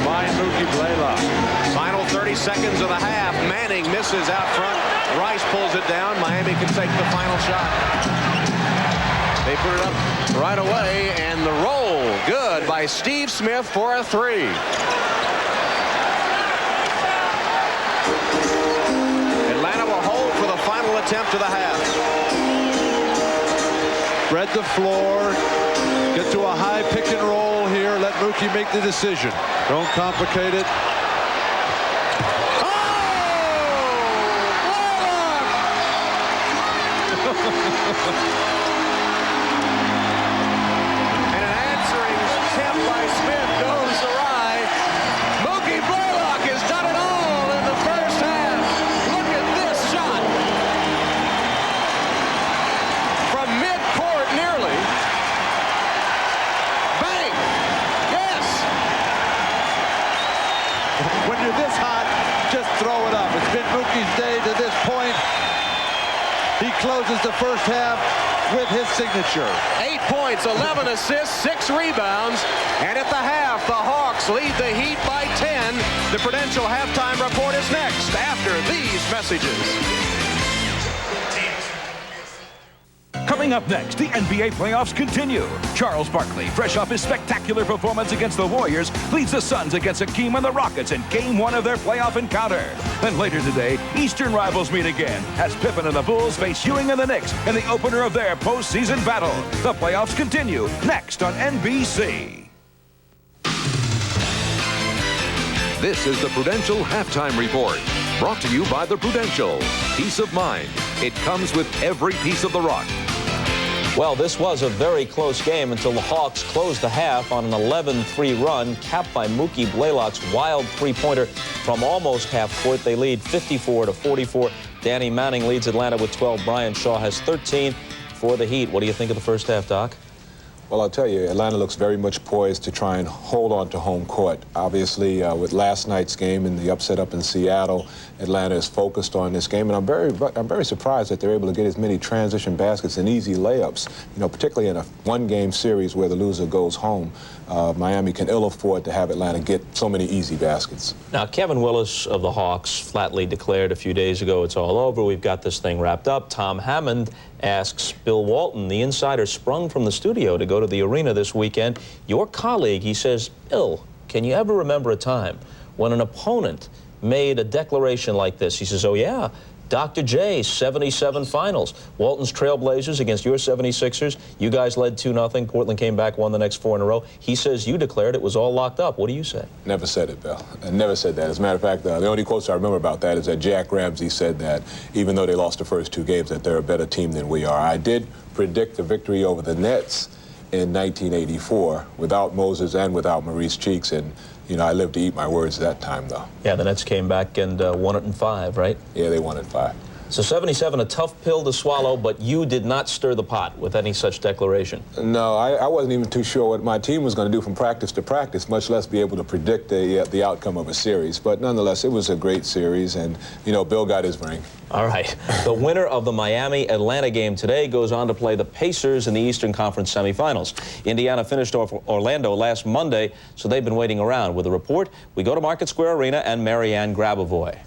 By Mookie Blaylock. Final 30 seconds of the half. Manning misses out front. Rice pulls it down. Miami can take the final shot. They put it up right away, and the roll good by Steve Smith for a 3. Atlanta will hold for the final attempt of the half. Spread the floor. Get to a high pick and roll here. Let Mookie make the decision. Don't complicate it. And an answering attempt by Smith goes awry. Mookie Blaylock has done it all in the first half. Look at this shot. From mid-court nearly. Bang! Yes! When you're this hot, just throw it up. It's been Mookie's day to this point. He closes the first half with his signature. 8 points, 11 assists, 6 rebounds. And at the half, the Hawks lead the Heat by 10. The Prudential halftime report is next after these messages. Coming up next, the NBA playoffs continue. Charles Barkley, fresh off his spectacular performance against the Warriors, leads the Suns against Hakeem and the Rockets in Game 1 of their playoff encounter. Then later today, Eastern rivals meet again as Pippen and the Bulls face Ewing and the Knicks in the opener of their postseason battle. The playoffs continue next on NBC. This is the Prudential Halftime Report. Brought to you by the Prudential. Peace of mind. It comes with every piece of the rock. Well, this was a very close game until the Hawks closed the half on an 11-3 run, capped by Mookie Blaylock's wild three-pointer from almost half court. They lead 54-44. Danny Manning leads Atlanta with 12. Brian Shaw has 13 for the Heat. What do you think of the first half, Doc? Well, I'll tell you, Atlanta looks very much poised to try and hold on to home court. Obviously, with last night's game and the upset up in Seattle, Atlanta is focused on this game, and I'm very surprised that they're able to get as many transition baskets and easy layups. You know, particularly in a one-game series where the loser goes home, Miami can ill afford to have Atlanta get so many easy baskets. Now, Kevin Willis of the Hawks flatly declared a few days ago, it's all over, we've got this thing wrapped up. Tom Hammond asks Bill Walton, the insider sprung from the studio to go to the arena this weekend. Your colleague, he says, Bill, can you ever remember a time when an opponent made a declaration like this? He says, oh yeah, Dr. J's 77 finals. Walton's Trailblazers against your 76ers. You guys led 2-0. Portland came back, won the next 4 in a row. He says you declared it was all locked up. What do you say? Never said it, Bill. I never said that. As a matter of fact, the only quotes I remember about that is that Jack Ramsey said that even though they lost the first 2 games, that they're a better team than we are. I did predict the victory over the Nets in 1984 without Moses and without Maurice Cheeks, and you know, I lived to eat my words that time, though. Yeah, the Nets came back and won it in 5, right? Yeah, they won it in 5. So 77, a tough pill to swallow, but you did not stir the pot with any such declaration. No, I wasn't even too sure what my team was going to do from practice to practice, much less be able to predict the outcome of a series. But nonetheless, it was a great series, and, you know, Bill got his ring. All right. The winner of the Miami-Atlanta game today goes on to play the Pacers in the Eastern Conference semifinals. Indiana finished off Orlando last Monday, so they've been waiting around. With a report, we go to Market Square Arena and Marianne Grabavoy.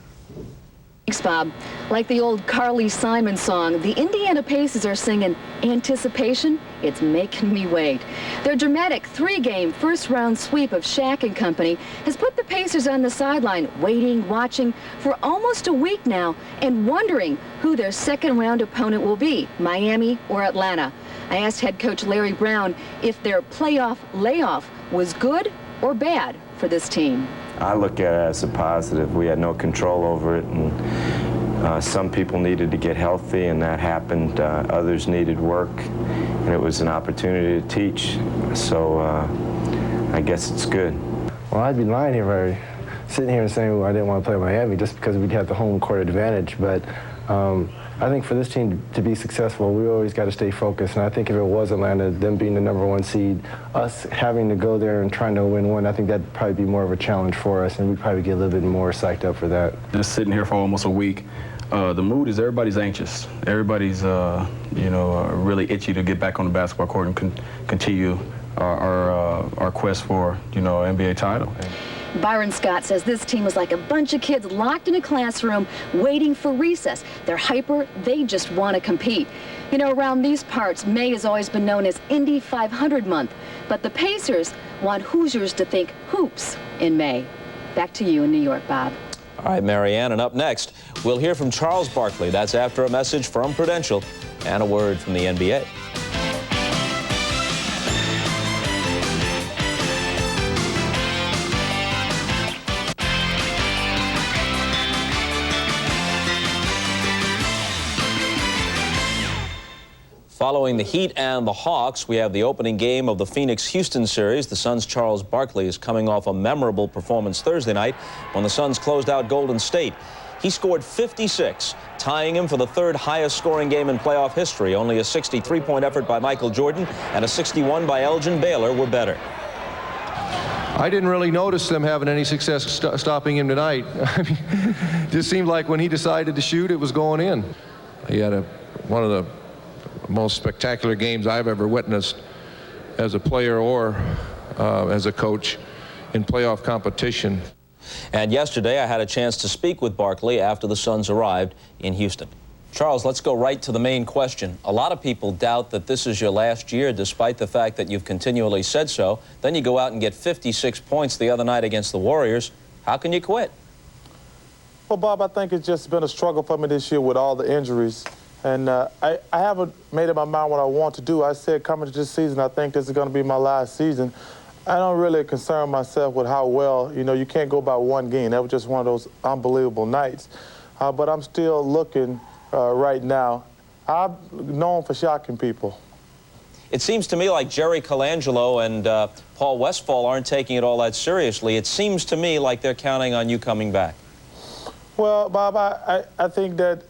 Thanks, Bob. Like the old Carly Simon song, the Indiana Pacers are singing Anticipation, It's Making Me Wait. Their dramatic 3-game first-round sweep of Shaq and company has put the Pacers on the sideline, waiting, watching for almost a week now, and wondering who their second-round opponent will be, Miami or Atlanta. I asked head coach Larry Brown if their playoff layoff was good or bad for this team. I look at it as a positive. We had no control over it, and some people needed to get healthy, and that happened. Others needed work, and it was an opportunity to teach. So I guess it's good. Well, I'd be lying here if I sitting here and saying, well, I didn't want to play Miami just because we'd have the home court advantage. But I think for this team to be successful, we always got to stay focused. And I think if it was Atlanta, them being the #1 seed, us having to go there and trying to win one, I think that'd probably be more of a challenge for us, and we'd probably get a little bit more psyched up for that. Just sitting here for almost a week, the mood is everybody's anxious. Everybody's, really itchy to get back on the basketball court and continue our quest for, NBA title. Byron Scott says this team is like a bunch of kids locked in a classroom waiting for recess. They're hyper, they just want to compete. You know, around these parts, May has always been known as Indy 500 month, but the Pacers want Hoosiers to think hoops in May. Back to you in New York, Bob. All right, Marianne, and up next, we'll hear from Charles Barkley. That's after a message from Prudential and a word from the NBA. Following the Heat and the Hawks, we have the opening game of the Phoenix-Houston series. The Suns' Charles Barkley is coming off a memorable performance Thursday night when the Suns closed out Golden State. He scored 56, tying him for the 3rd highest scoring game in playoff history. Only a 63-point effort by Michael Jordan and a 61 by Elgin Baylor were better. I didn't really notice them having any success stopping him tonight. I mean, just seemed like when he decided to shoot, it was going in. He had one of the most spectacular games I've ever witnessed as a player or as a coach in playoff competition. And yesterday I had a chance to speak with Barkley after the Suns arrived in Houston. Charles, let's go right to the main question. A lot of people doubt that this is your last year, despite the fact that you've continually said so. Then you go out and get 56 points the other night against the Warriors. How can you quit? Well, Bob, I think it's just been a struggle for me this year with all the injuries. And I haven't made up my mind what I want to do. I said coming to this season, I think this is going to be my last season. I don't really concern myself with how well, you can't go by one game. That was just one of those unbelievable nights. But I'm still looking right now. I'm known for shocking people. It seems to me like Jerry Colangelo and Paul Westphal aren't taking it all that seriously. It seems to me like they're counting on you coming back. Well, Bob, I think that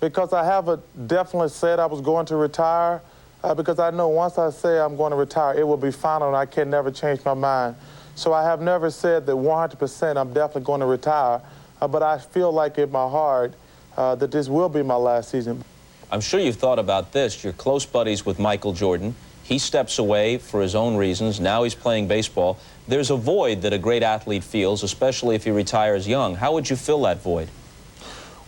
because I haven't definitely said I was going to retire, because I know once I say I'm going to retire, it will be final and I can never change my mind. So I have never said that 100% I'm definitely going to retire, but I feel like in my heart that this will be my last season. I'm sure you've thought about this. You're close buddies with Michael Jordan. He steps away for his own reasons. Now he's playing baseball. There's a void that a great athlete feels, especially if he retires young. How would you fill that void?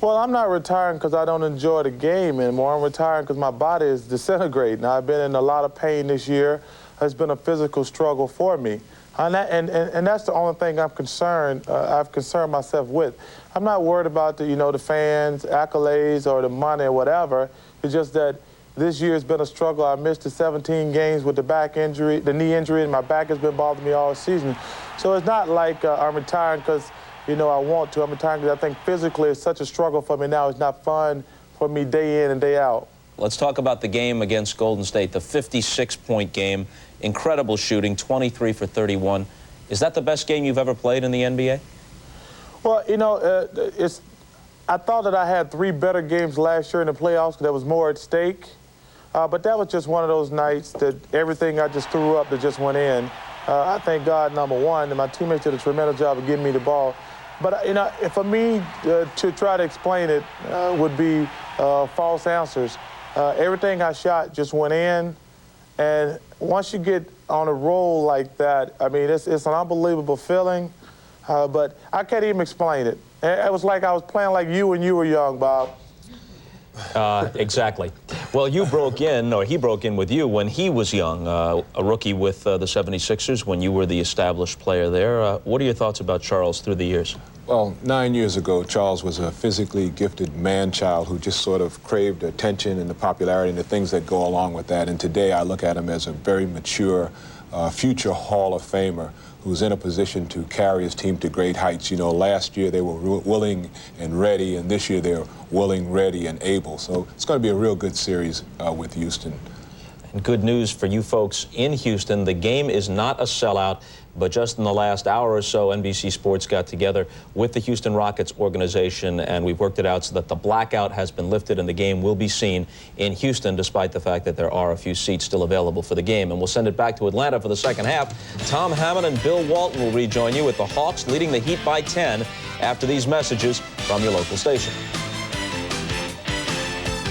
Well, I'm not retiring because I don't enjoy the game anymore. I'm retiring because my body is disintegrating. I've been in a lot of pain this year. It's been a physical struggle for me. And that's the only thing I've concerned myself with. I'm not worried about the fans, accolades, or the money or whatever. It's just that this year has been a struggle. I missed the 17 games with the back injury, the knee injury, and my back has been bothering me all season. So it's not like I'm retiring because, I want to. I'm retiring because I think physically it's such a struggle for me now. It's not fun for me day in and day out. Let's talk about the game against Golden State, the 56-point game. Incredible shooting, 23 for 31. Is that the best game you've ever played in the NBA? Well, I thought that I had 3 better games last year in the playoffs because there was more at stake. But that was just one of those nights that everything I just threw up that just went in. I thank God, number one, and my teammates did a tremendous job of giving me the ball. But, for me to try to explain it would be false answers. Everything I shot just went in. And once you get on a roll like that, I mean, it's an unbelievable feeling. But I can't even explain it. It was like I was playing like you when you were young, Bob. Exactly. Well, you broke in, or he broke in with you when he was young, a rookie with the 76ers, when you were the established player there. What are your thoughts about Charles through the years? Well, 9 years ago, Charles was a physically gifted man-child who just sort of craved attention and the popularity and the things that go along with that. And today I look at him as a very mature future Hall of Famer who's in a position to carry his team to great heights. Last year they were willing and ready, and this year they're willing, ready, and able. So it's going to be a real good series with Houston. And good news for you folks in Houston. The game is not a sellout, but just in the last hour or so, NBC Sports got together with the Houston Rockets organization, and we've worked it out so that the blackout has been lifted and the game will be seen in Houston, despite the fact that there are a few seats still available for the game. And we'll send it back to Atlanta for the second half. Tom Hammond and Bill Walton will rejoin you with the Hawks leading the Heat by 10 after these messages from your local station.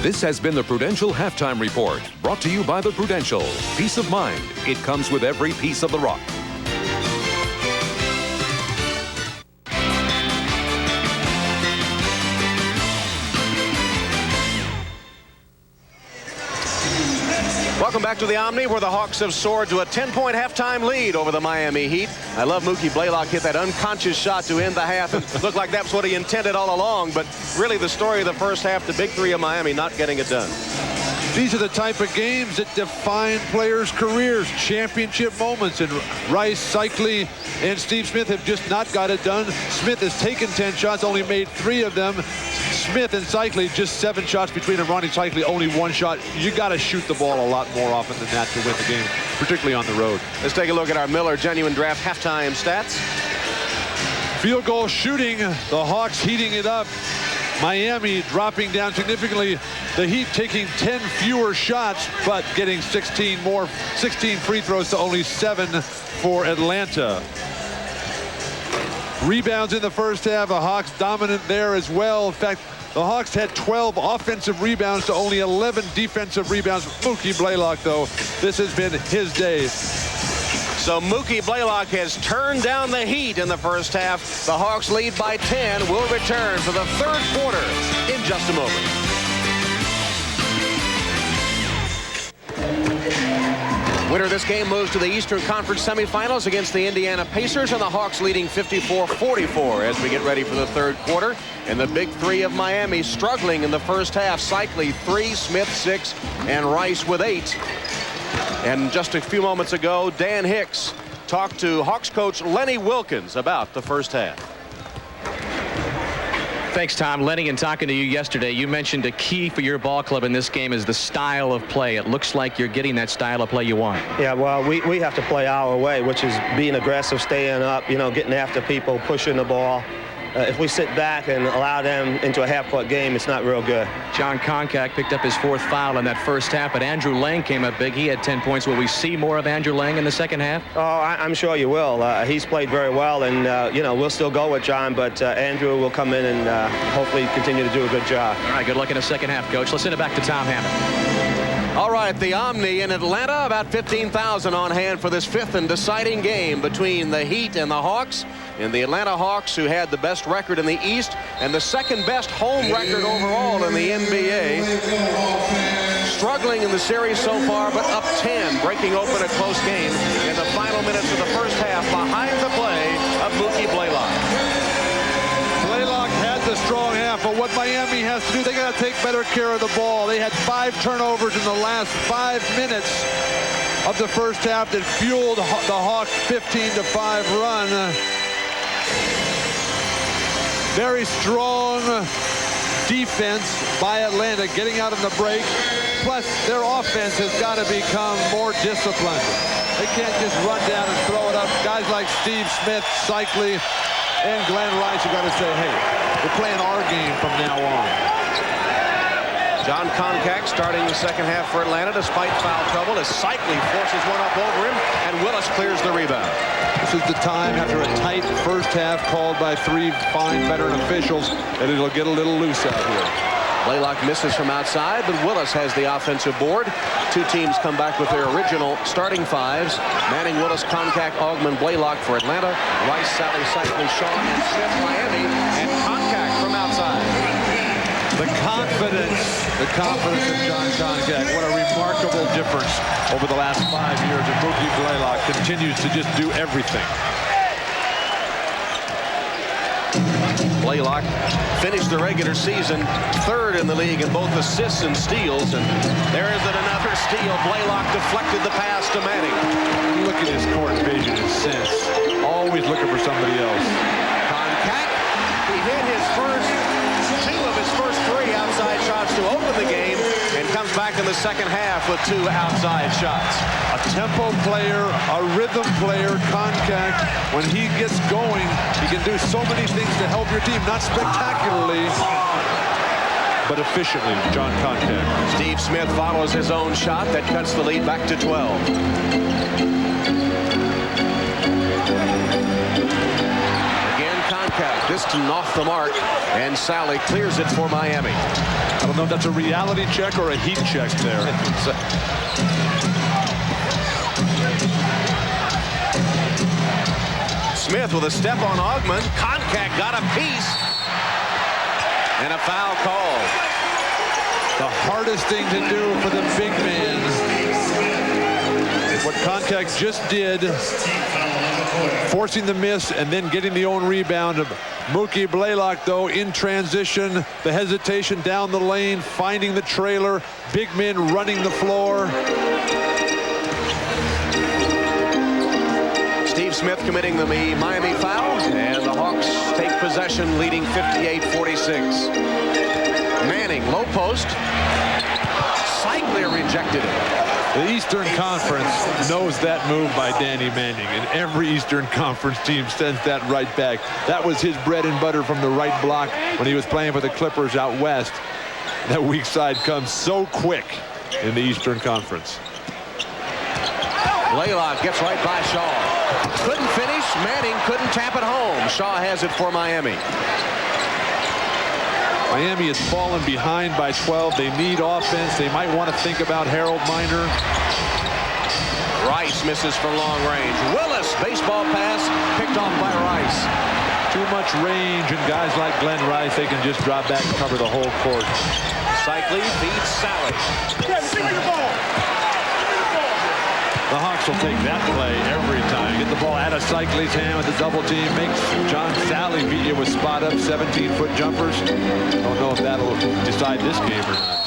This has been the Prudential Halftime Report, brought to you by the Prudential. Peace of mind. It comes with every piece of the rock. Welcome back to the Omni, where the Hawks have soared to a 10-point halftime lead over the Miami Heat. I love Mookie Blaylock hit that unconscious shot to end the half. It looked like that's what he intended all along, but really the story of the first half, the big three of Miami not getting it done. These are the type of games that define players' careers, championship moments, and Rice, Cycli, and Steve Smith have just not got it done. Smith has taken 10 shots, only made 3 of them. Smith and Cycli, just 7 shots between them. Ronnie Cycli, only 1 shot. You got to shoot the ball a lot more often than that to win the game, particularly on the road. Let's take a look at our Miller Genuine Draft halftime stats. Field goal shooting, the Hawks heating it up. Miami dropping down significantly. The Heat taking 10 fewer shots, but getting 16 free throws to only 7 for Atlanta. Rebounds in the first half, the Hawks dominant there as well. In fact, the Hawks had 12 offensive rebounds to only 11 defensive rebounds. Mookie Blaylock, though, this has been his day. So Mookie Blaylock has turned down the Heat in the first half. The Hawks lead by 10. Will return for the third quarter in just a moment. Winner of this game moves to the Eastern Conference semifinals against the Indiana Pacers, and the Hawks leading 54-44 as we get ready for the third quarter. And the big three of Miami struggling in the first half. Cycli 3, Smith 6, and Rice with 8. And just a few moments ago, Dan Hicks talk to Hawks coach Lenny Wilkins about the first half. Thanks, Tom. Lenny, in talking to you yesterday, you mentioned a key for your ball club in this game is the style of play. It looks like you're getting that style of play you want. Yeah, well, we have to play our way, which is being aggressive, staying up, you know, getting after people, pushing the ball. If we sit back and allow them into a half-court game, it's not real good. John Konkak picked up his 4th foul in that first half, but Andrew Lang came up big. He had 10 points. Will we see more of Andrew Lang in the second half? Oh, I'm sure you will. He's played very well, and, you know, we'll still go with John, but Andrew will come in and hopefully continue to do a good job. All right, good luck in the second half, Coach. Let's send it back to Tom Hammond. All right, the Omni in Atlanta, about 15,000 on hand for this 5th and deciding game between the Heat and the Hawks. And the Atlanta Hawks, who had the best record in the East and the 2nd best home record overall in the NBA. Struggling in the series so far, but up 10, breaking open a close game in the final minutes of the first half behind the play of Mookie Blaylock. Blaylock had the strong half, but what Miami has to do, they got to take better care of the ball. They had 5 turnovers in the last 5 minutes of the first half that fueled the Hawks' 15-5 run. Very strong defense by Atlanta, getting out in the break. Plus, their offense has got to become more disciplined. They can't just run down and throw it up. Guys like Steve Smith, Cycli, and Glenn Rice have got to say, hey, we're playing our game from now on. John Konkak starting the second half for Atlanta despite foul trouble as Cycli forces one up over him, and Willis clears the rebound. This is the time after a tight first half called by 3 fine veteran officials that it'll get a little loose out here. Blaylock misses from outside, but Willis has the offensive board. 2 teams come back with their original starting 5s. Manning, Willis, Konkak, Augmon, Blaylock for Atlanta. Rice, Sally, Cycli, Shaw, and Smith, Miami, and Konkak from outside. The confidence of John Konkak. What a remarkable difference over the last 5 years. And Mookie Blaylock continues to just do everything. Blaylock finished the regular season 3rd in the league in both assists and steals. And there is another steal. Blaylock deflected the pass to Manning. Look at his court vision and sense. Always looking for somebody else. Konkak, he hit his first 2 of his first 3 outside shots to open the game, and comes back in the second half with 2 outside shots. A tempo player, a rhythm player, Konkak. When he gets going, he can do so many things to help your team. Not spectacularly, but efficiently, John Konkak. Steve Smith follows his own shot that cuts the lead back to 12. Distant off the mark, and Sally clears it for Miami. I don't know if that's a reality check or a heat check there. Smith with a step on Augmon. Konkak got a piece, and a foul call. The hardest thing to do for the big man. What Konkak just did, forcing the miss and then getting the own rebound. Mookie Blaylock, though, in transition, the hesitation down the lane, finding the trailer, big men running the floor. Steve Smith committing the Miami foul, and the Hawks take possession, leading 58-46. Manning, low post. Cycli rejected it. The Eastern Conference knows that move by Danny Manning, and every Eastern Conference team sends that right back. That was his bread and butter from the right block when he was playing for the Clippers out west. That weak side comes so quick in the Eastern Conference. Blaylock gets right by Shaw. Couldn't finish. Manning couldn't tap it home. Shaw has it for Miami. Miami has fallen behind by 12. They need offense. They might want to think about Harold Miner. Rice misses from long range. Willis, baseball pass, picked off by Rice. Too much range, and guys like Glenn Rice, they can just drop back and cover the whole court. Cycli feeds Sally. The Hawks will take that play every time. Get the ball out of Cycli's hand with the double team. Makes John Sally beat you with spot up 17-foot jumpers. Don't know if that'll decide this game or not.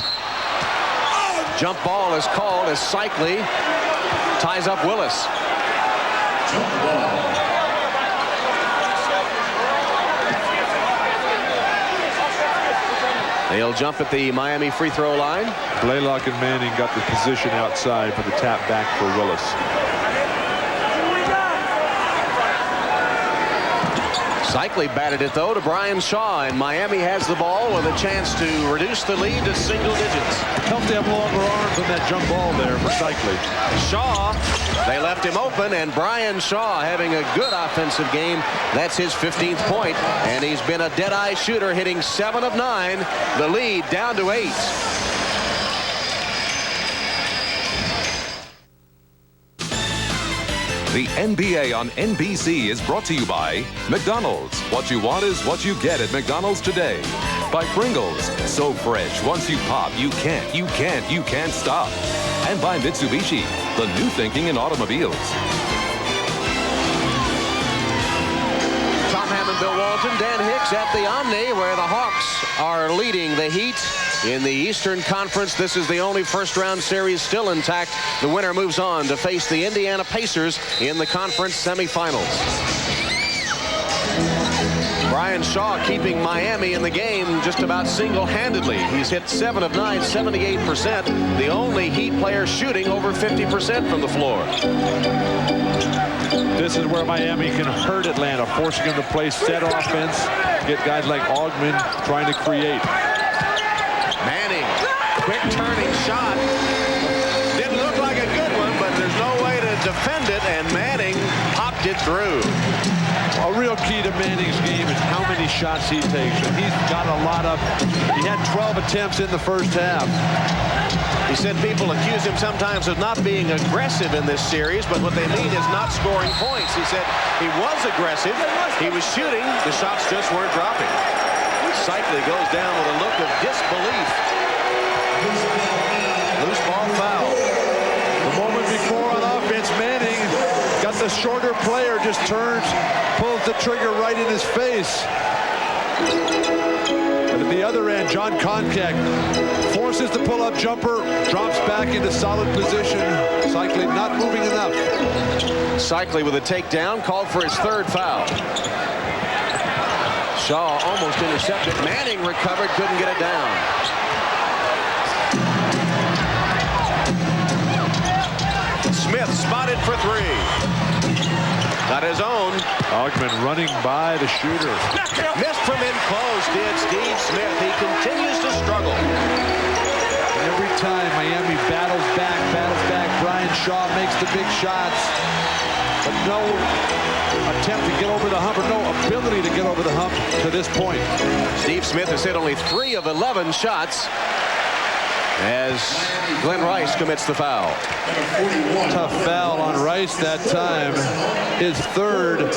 Jump ball is called as Cycli ties up Willis. They'll jump at the Miami free throw line. Blaylock and Manning got the position outside for the tap back for Willis. Cycli batted it, though, to Brian Shaw, and Miami has the ball with a chance to reduce the lead to single digits. Helped to have longer arms on that jump ball there for Cycli. Shaw, they left him open, and Brian Shaw having a good offensive game. That's his 15th point, and he's been a dead-eye shooter, hitting 7 of 9. The lead down to 8. The NBA on NBC is brought to you by McDonald's. What you want is what you get at McDonald's today. By Pringles. So fresh, once you pop, you can't stop. And by Mitsubishi, the new thinking in automobiles. Tom Hammond, Bill Walton, Dan Hicks at the Omni, where the Hawks are leading the Heat. In the Eastern Conference, this is the only first-round series still intact. The winner moves on to face the Indiana Pacers in the conference semifinals. Brian Shaw keeping Miami in the game just about single-handedly. He's hit 7 of 9, 78%. The only Heat player shooting over 50% from the floor. This is where Miami can hurt Atlanta, forcing them to play set offense, get guys like Augman trying to create. Manning, quick turning shot. Didn't look like a good one, but there's no way to defend it, and Manning popped it through. A real key to Manning's game is how many shots he takes. And he's got a lot of, he had 12 attempts in the first half. He said people accuse him sometimes of not being aggressive in this series, but what they mean is not scoring points. He said he was aggressive, he was shooting, the shots just weren't dropping. Cycli goes down with a look of disbelief. Loose ball foul. The moment before on offense, Manning got the shorter player, just turns, pulls the trigger right in his face. But at the other end, John Koncak forces the pull-up jumper, drops back into solid position. Cycli not moving enough. Cycli with a takedown, called for his 3rd foul. Shaw almost intercepted. Manning recovered, couldn't get it down. Smith spotted for 3. Got his own. Augman running by the shooter. Missed from in close, did Steve Smith. He continues to struggle. Every time Miami battles back, Brian Shaw makes the big shots. But no attempt to get over the hump, or no ability to get over the hump to this point. Steve Smith has hit only 3 of 11 shots as Glenn Rice commits the foul. Tough foul on Rice that time. His 3rd.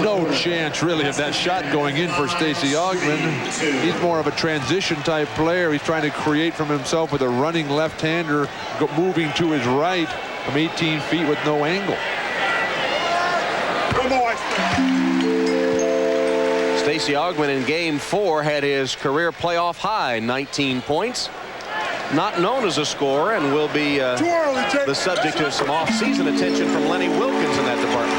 No chance really of that shot going in for Stacey Augman. He's more of a transition type player. He's trying to create from himself with a running left-hander moving to his right from 18 feet with no angle. Stacey Augman in game 4 had his career playoff high, 19 points. Not known as a scorer, and will be the subject of some off-season attention from Lenny Wilkins in that department.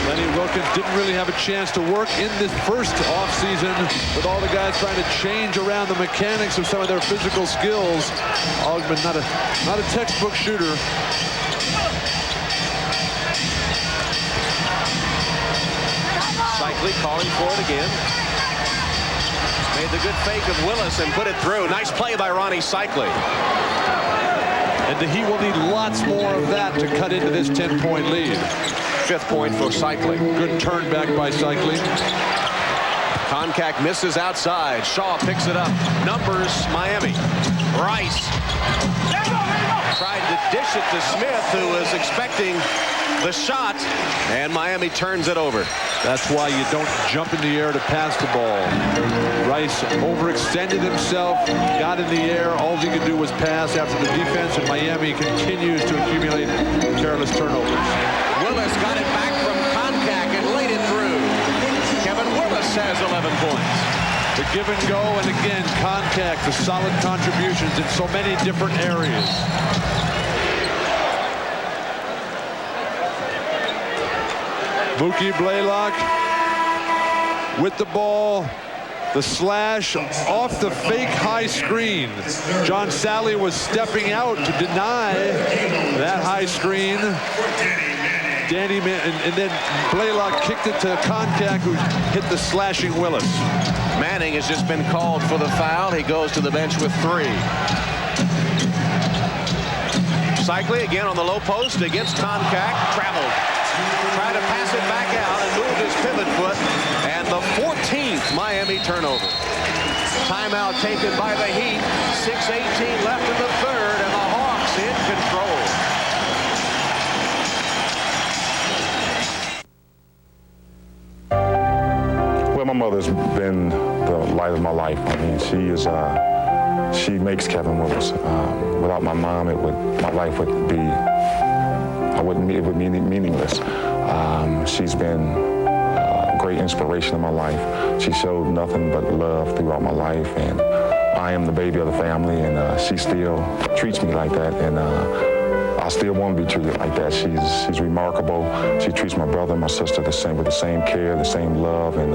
Lenny Wilkins didn't really have a chance to work in this first offseason with all the guys trying to change around the mechanics of some of their physical skills. Augman not a textbook shooter. Cycli calling for it again. Made the good fake of Willis and put it through. Nice play by Ronnie Cycli. And the Heat will need lots more of that to cut into this 10-point lead. 5th point for Cycli. Good turn back by Cycli. Koncak misses outside. Shaw picks it up. Numbers Miami. Rice tried to dish it to Smith, who was expecting the shot, and Miami turns it over. That's why you don't jump in the air to pass the ball. Rice overextended himself, got in the air. All he could do was pass after the defense, and Miami continues to accumulate careless turnovers. Willis got it back from Koncak and laid it through. Kevin Willis has 11 points. The give and go, and again, Koncak, the solid contributions in so many different areas. Mookie Blaylock with the ball, The slash off the fake high screen. John Sally was stepping out to deny that high screen. Danny and then Blaylock kicked it to Konkak, who hit the slashing Willis. Manning has just been called for the foul. He goes to the bench with 3. Cycli again on the low post against Konkak. Traveled. Tried to pass it back out and moved his pivot foot. And the 14th Miami turnover. Timeout taken by the Heat. 6:18 left in the third, and the Hawks in control. Well, my mother's been the light of my life. I mean, she makes Kevin Willis. Without my mom, my life would be, it would be meaningless. She's been a great inspiration in my life. She showed nothing but love throughout my life, and I am the baby of the family, and she still treats me like that, and I still want to be treated like that. She's remarkable. She treats my brother and my sister the same, with the same care, the same love, and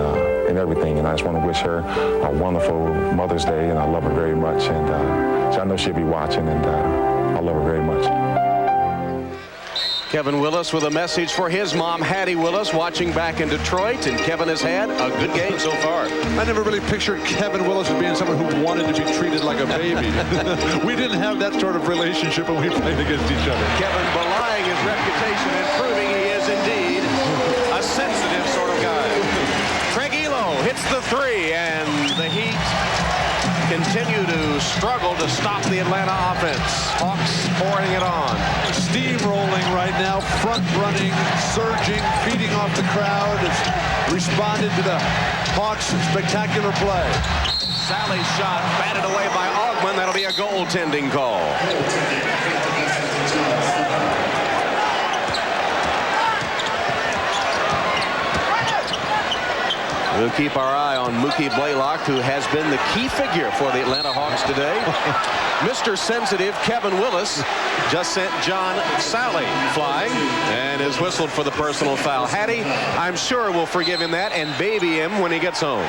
everything. And I just want to wish her a wonderful Mother's Day, and I love her very much. And so I know she'll be watching, and I love her very much. Kevin Willis with a message for his mom, Hattie Willis, watching back in Detroit, and Kevin has had a good game so far. I never really pictured Kevin Willis as being someone who wanted to be treated like a baby. We didn't have that sort of relationship when we played against each other. Kevin belying his reputation and proving he is indeed a sensitive sort of guy. Craig Elo hits the 3, and the Heat continue to struggle to stop the Atlanta offense. Hawks pouring it on. Steamrolling right now, front running, surging, feeding off the crowd. It's responded to the Hawks' spectacular play. Sally's shot batted away by Augman. That'll be a goaltending call. We'll keep our eye on Mookie Blaylock, who has been the key figure for the Atlanta Hawks today. Mr. Sensitive Kevin Willis just sent John Sally flying and is whistled for the personal foul. Hattie, I'm sure, will forgive him that and baby him when he gets home.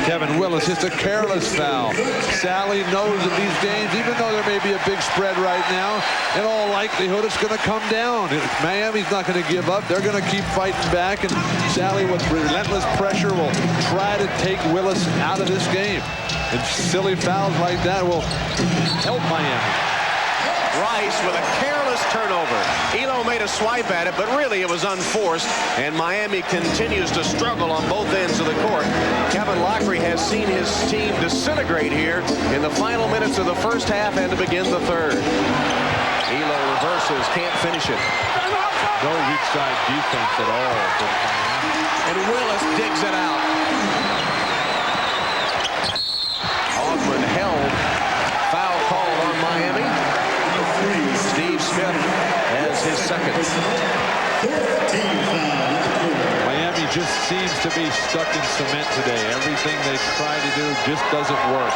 Kevin Willis hits a careless foul. Sally knows in these games, even though there may be a big spread right now, in all likelihood it's going to come down. Miami's not going to give up. They're going to keep fighting back, and Sally, with relentless pressure, will try to take Willis out of this game. And silly fouls like that will help Miami. Rice with a careless turnover. Elo made a swipe at it, but really it was unforced, and Miami continues to struggle on both ends of the court. Kevin Lockery has seen his team disintegrate here in the final minutes of the first half and to begin the third. Elo reverses, can't finish it. No weak side defense at all. And Willis digs it out. Augman held. Foul called on Miami. Steve Smith has his second. Miami just seems to be stuck in cement today. Everything they try to do just doesn't work.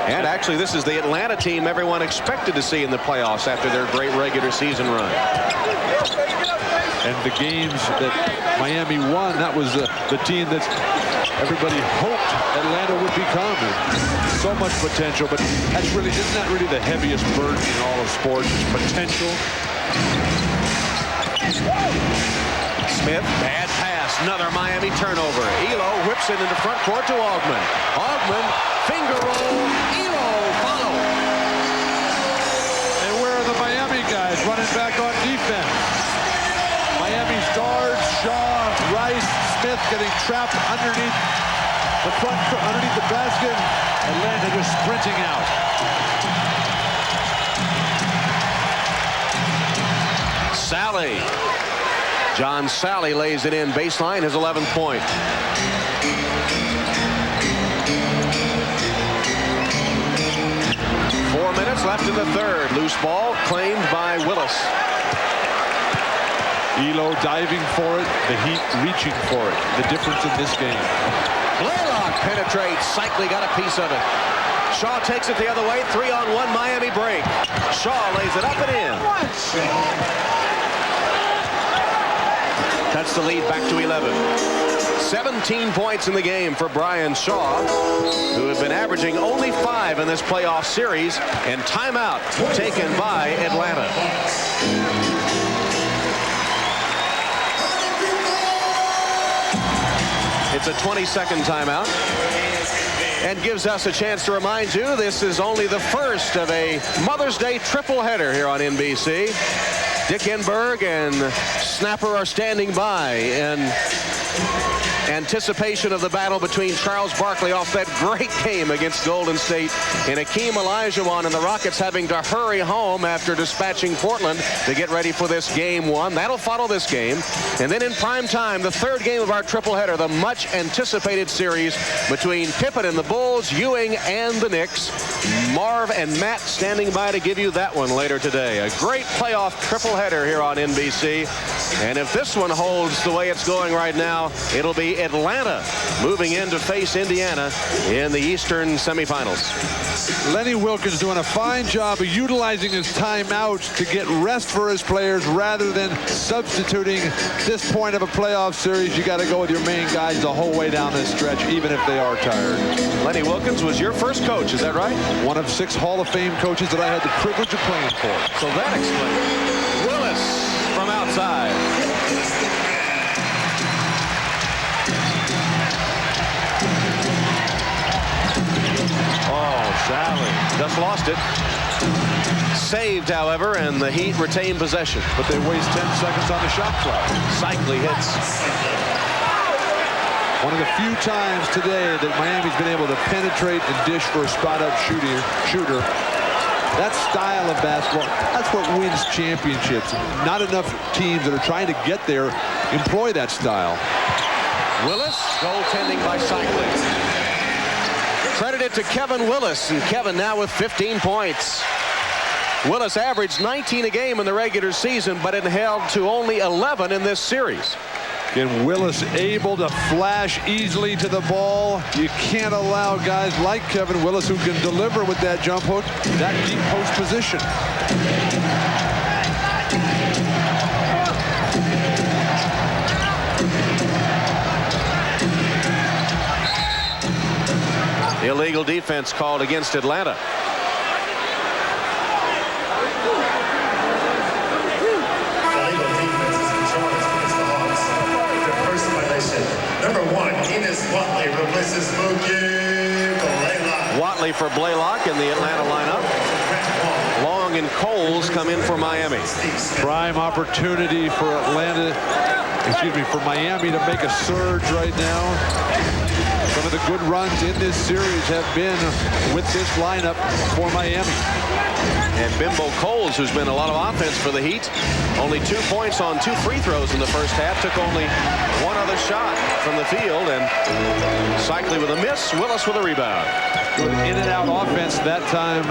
And actually, this is the Atlanta team everyone expected to see in the playoffs after their great regular season run. And the games that Miami won, that was the team that everybody hoped Atlanta would become. So much potential, but isn't that really the heaviest burden in all of sports, is potential? Smith, bad pass, another Miami turnover. Elo whips it into front court to Augman. Augman, finger roll, Elo follow. And where are the Miami guys running back on defense? Miami's guards, Shaw, Rice, Smith getting trapped underneath the front, underneath the basket. Atlanta just sprinting out. Sally. John Sally lays it in baseline, his 11th point. Four minutes left in the third. Loose ball claimed by Willis. Elo diving for it, the Heat reaching for it. The difference in this game. Blaylock penetrates. Cycli got a piece of it. Shaw takes it the other way. 3-on-1 Miami break. Shaw lays it up and in. That's the lead back to 11. 17 points in the game for Brian Shaw, who had been averaging only 5 in this playoff series, and timeout taken by Atlanta. It's a 20-second timeout, and gives us a chance to remind you this is only the first of a Mother's Day triple header here on NBC. Dick Enberg and Snapper are standing by in anticipation of the battle between Charles Barkley off that great game against Golden State and Hakeem Olajuwon, and the Rockets having to hurry home after dispatching Portland to get ready for this game 1. That'll follow this game. And then in prime time, the third game of our tripleheader, the much anticipated series between Pippen and the Bulls, Ewing and the Knicks. Marv and Matt standing by to give you that one later today. A great playoff tripleheader here on NBC. And if this one holds the way it's going right now, it'll be Atlanta moving in to face Indiana in the Eastern semifinals. Lenny Wilkens doing a fine job of utilizing his timeouts to get rest for his players rather than substituting. This point of a playoff series, you got to go with your main guys the whole way down this stretch, even if they are tired. Lenny Wilkens was your first coach, is that right? One of 6 Hall of Fame coaches that I had the privilege of playing for. So that explains. Willis from outside. Sally just lost it. Saved, however, and the Heat retain possession. But they waste 10 seconds on the shot clock. Cycli hits. One of the few times today that Miami's been able to penetrate and dish for a spot-up shooter. That style of basketball, that's what wins championships. Not enough teams that are trying to get there employ that style. Willis, goaltending by Cycli. Credited to Kevin Willis, and Kevin now with 15 points. Willis averaged 19 a game in the regular season, but it held to only 11 in this series. Again, Willis able to flash easily to the ball. You can't allow guys like Kevin Willis, who can deliver with that jump hook, that deep post position. Illegal defense called against Atlanta. Illegal defense is in charge against the Hawks. The first violation. Number 1, Enes Watley replaces Mookie Blaylock. Watley for Blaylock in the Atlanta lineup. Long and Coles come in for Miami. Prime opportunity for for Miami to make a surge right now. Some of the good runs in this series have been with this lineup for Miami. And Bimbo Coles, who's been a lot of offense for the Heat, only 2 points on 2 free throws in the first half, took only 1 other shot from the field, and Cycli with a miss, Willis with a rebound. Good in and out offense that time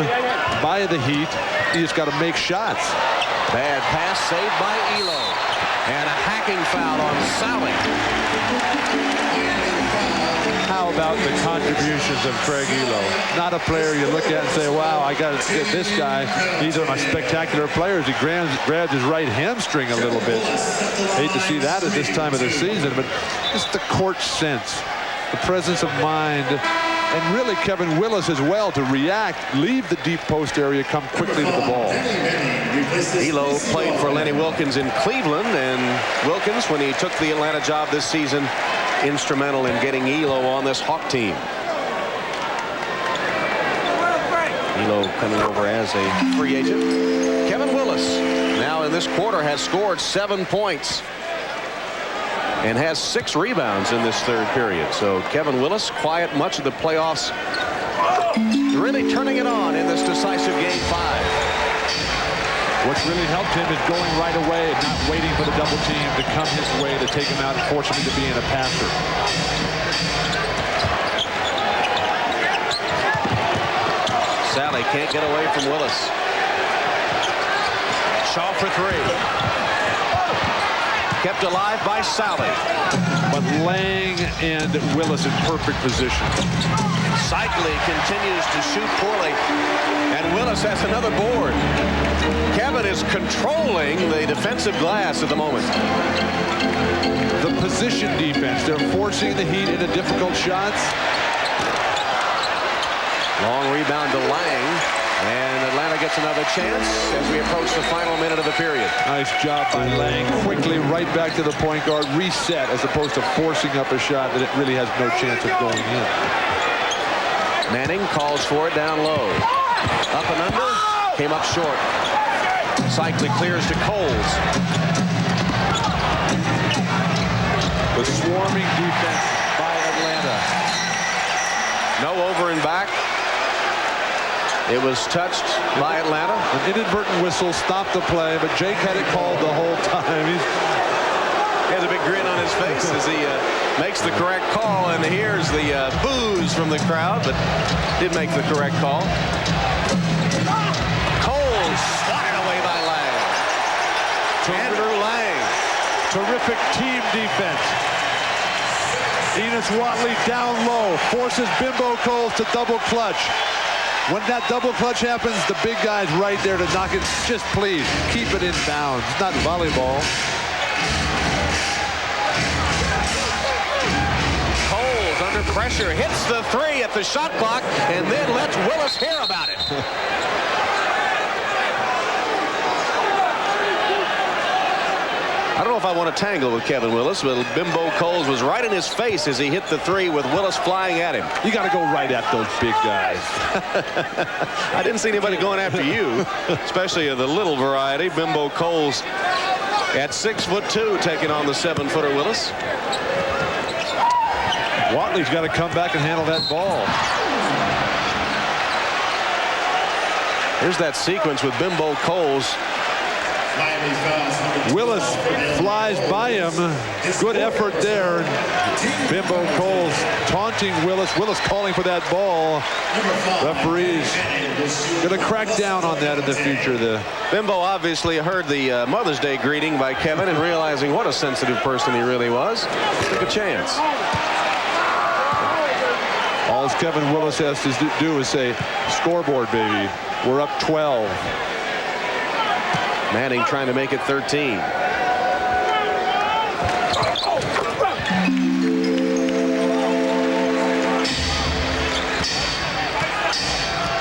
by the Heat. You just got to make shots. Bad pass saved by Elo, and a hacking foul on Sally. How about the contributions of Craig Elo? Not a player you look at and say, wow, I got to get this guy. These are my spectacular players. He grabs his right hamstring a little bit. Hate to see that at this time of the season, but just the court sense, the presence of mind, and really Kevin Willis as well to react, leave the deep post area, come quickly to the ball. Elo played for Lenny Wilkens in Cleveland, and Wilkens, when he took the Atlanta job this season, instrumental in getting Elo on this Hawk team. Elo coming over as a free agent. Kevin Willis now in this quarter has scored 7 points and has 6 rebounds in this third period. So Kevin Willis, quiet much of the playoffs, really turning it on in this decisive game 5. What's really helped him is going right away and not waiting for the double team to come his way to take him out and force him into being a passer. Sally can't get away from Willis. Shaw for 3. Kept alive by Sally. But Lang and Willis in perfect position. Cycli continues to shoot poorly, and Willis has another board. Kevin is controlling the defensive glass at the moment. The position defense. They're forcing the Heat into difficult shots. Long rebound to Lang, and Atlanta gets another chance as we approach the final minute of the period. Nice job by Lang. Quickly right back to the point guard, reset, as opposed to forcing up a shot that it really has no chance of going in. Manning calls for it down low. Up and under, came up short. Cycling clears to Coles. The swarming defense by Atlanta. No over and back. It was touched by Atlanta. An inadvertent whistle stopped the play, but Jake had it called the whole time. He has a big grin on his face as he makes the correct call, and here's the boos from the crowd, but did make the correct call. Coles swatted away by Lang. Andrew Lang. Terrific team defense. Enos Watley down low, forces Bimbo Coles to double clutch. When that double clutch happens, the big guy's right there to knock it. Just please, keep it in bounds. It's not volleyball. Coles under pressure, hits the three at the shot clock, and then lets Willis hear about it. I don't know if I want to tangle with Kevin Willis, but Bimbo Coles was right in his face as he hit the three with Willis flying at him. You got to go right at those big guys. I didn't see anybody going after you, especially of the little variety. Bimbo Coles at 6'2", taking on the 7-footer Willis. Watley's got to come back and handle that ball. Here's that sequence with Bimbo Coles. Willis flies by him. Good effort there. Bimbo Coles taunting Willis. Willis calling for that ball. Referees going to crack down on that in the future. Bimbo obviously heard the Mother's Day greeting by Kevin and realizing what a sensitive person he really was. Took a chance. All Kevin Willis has to do is say, scoreboard, baby. We're up 12. Manning trying to make it 13.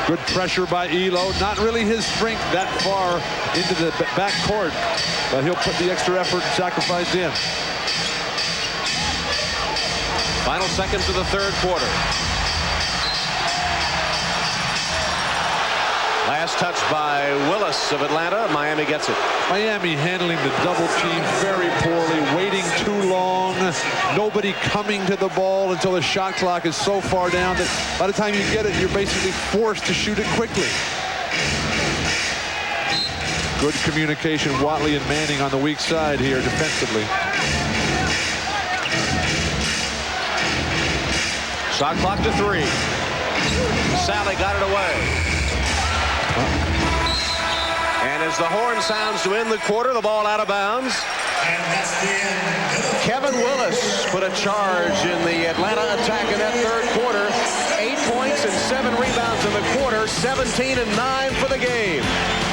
Good pressure by Elo. Not really his strength that far into the back court, but he'll put the extra effort and sacrifice in. Final seconds of the third quarter. Last touch by Willis of Atlanta. Miami gets it. Miami handling the double team very poorly, waiting too long. Nobody coming to the ball until the shot clock is so far down that by the time you get it, you're basically forced to shoot it quickly. Good communication, Watley and Manning on the weak side here defensively. Shot clock to 3. Sally got it away. And as the horn sounds to end the quarter, the ball out of bounds. Kevin Willis put a charge in the Atlanta attack in that third quarter. 8 points and 7 rebounds in the quarter. 17 and 9 for the game.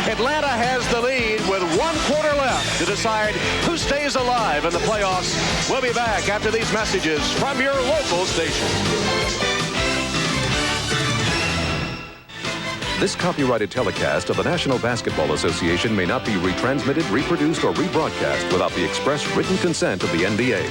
Atlanta has the lead with 1 quarter left to decide who stays alive in the playoffs. We'll be back after these messages from your local station. This copyrighted telecast of the National Basketball Association may not be retransmitted, reproduced, or rebroadcast without the express written consent of the NBA.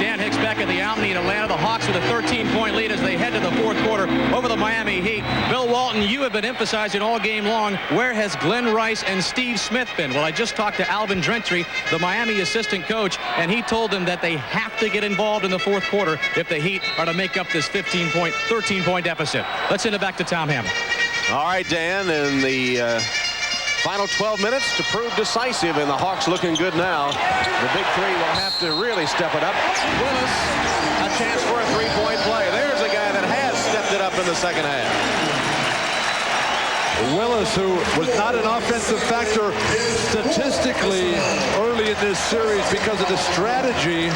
Dan Hicks back at the Omni in Atlanta. The Hawks with a 13-point lead as they head to the fourth quarter over the Miami Heat. Bill Walton, you have been emphasizing all game long, where has Glenn Rice and Steve Smith been? Well, I just talked to Alvin Gentry, the Miami assistant coach, and he told them that they have to get involved in the fourth quarter if the Heat are to make up this 13-point deficit. Let's send it back to Tom Hammond. All right, Dan, and the final 12 minutes to prove decisive, and the Hawks looking good now. The big three will have to really step it up. Willis, a chance for a three-point play. There's a guy that has stepped it up in the second half. Willis, who was not an offensive factor statistically early in this series because of the strategy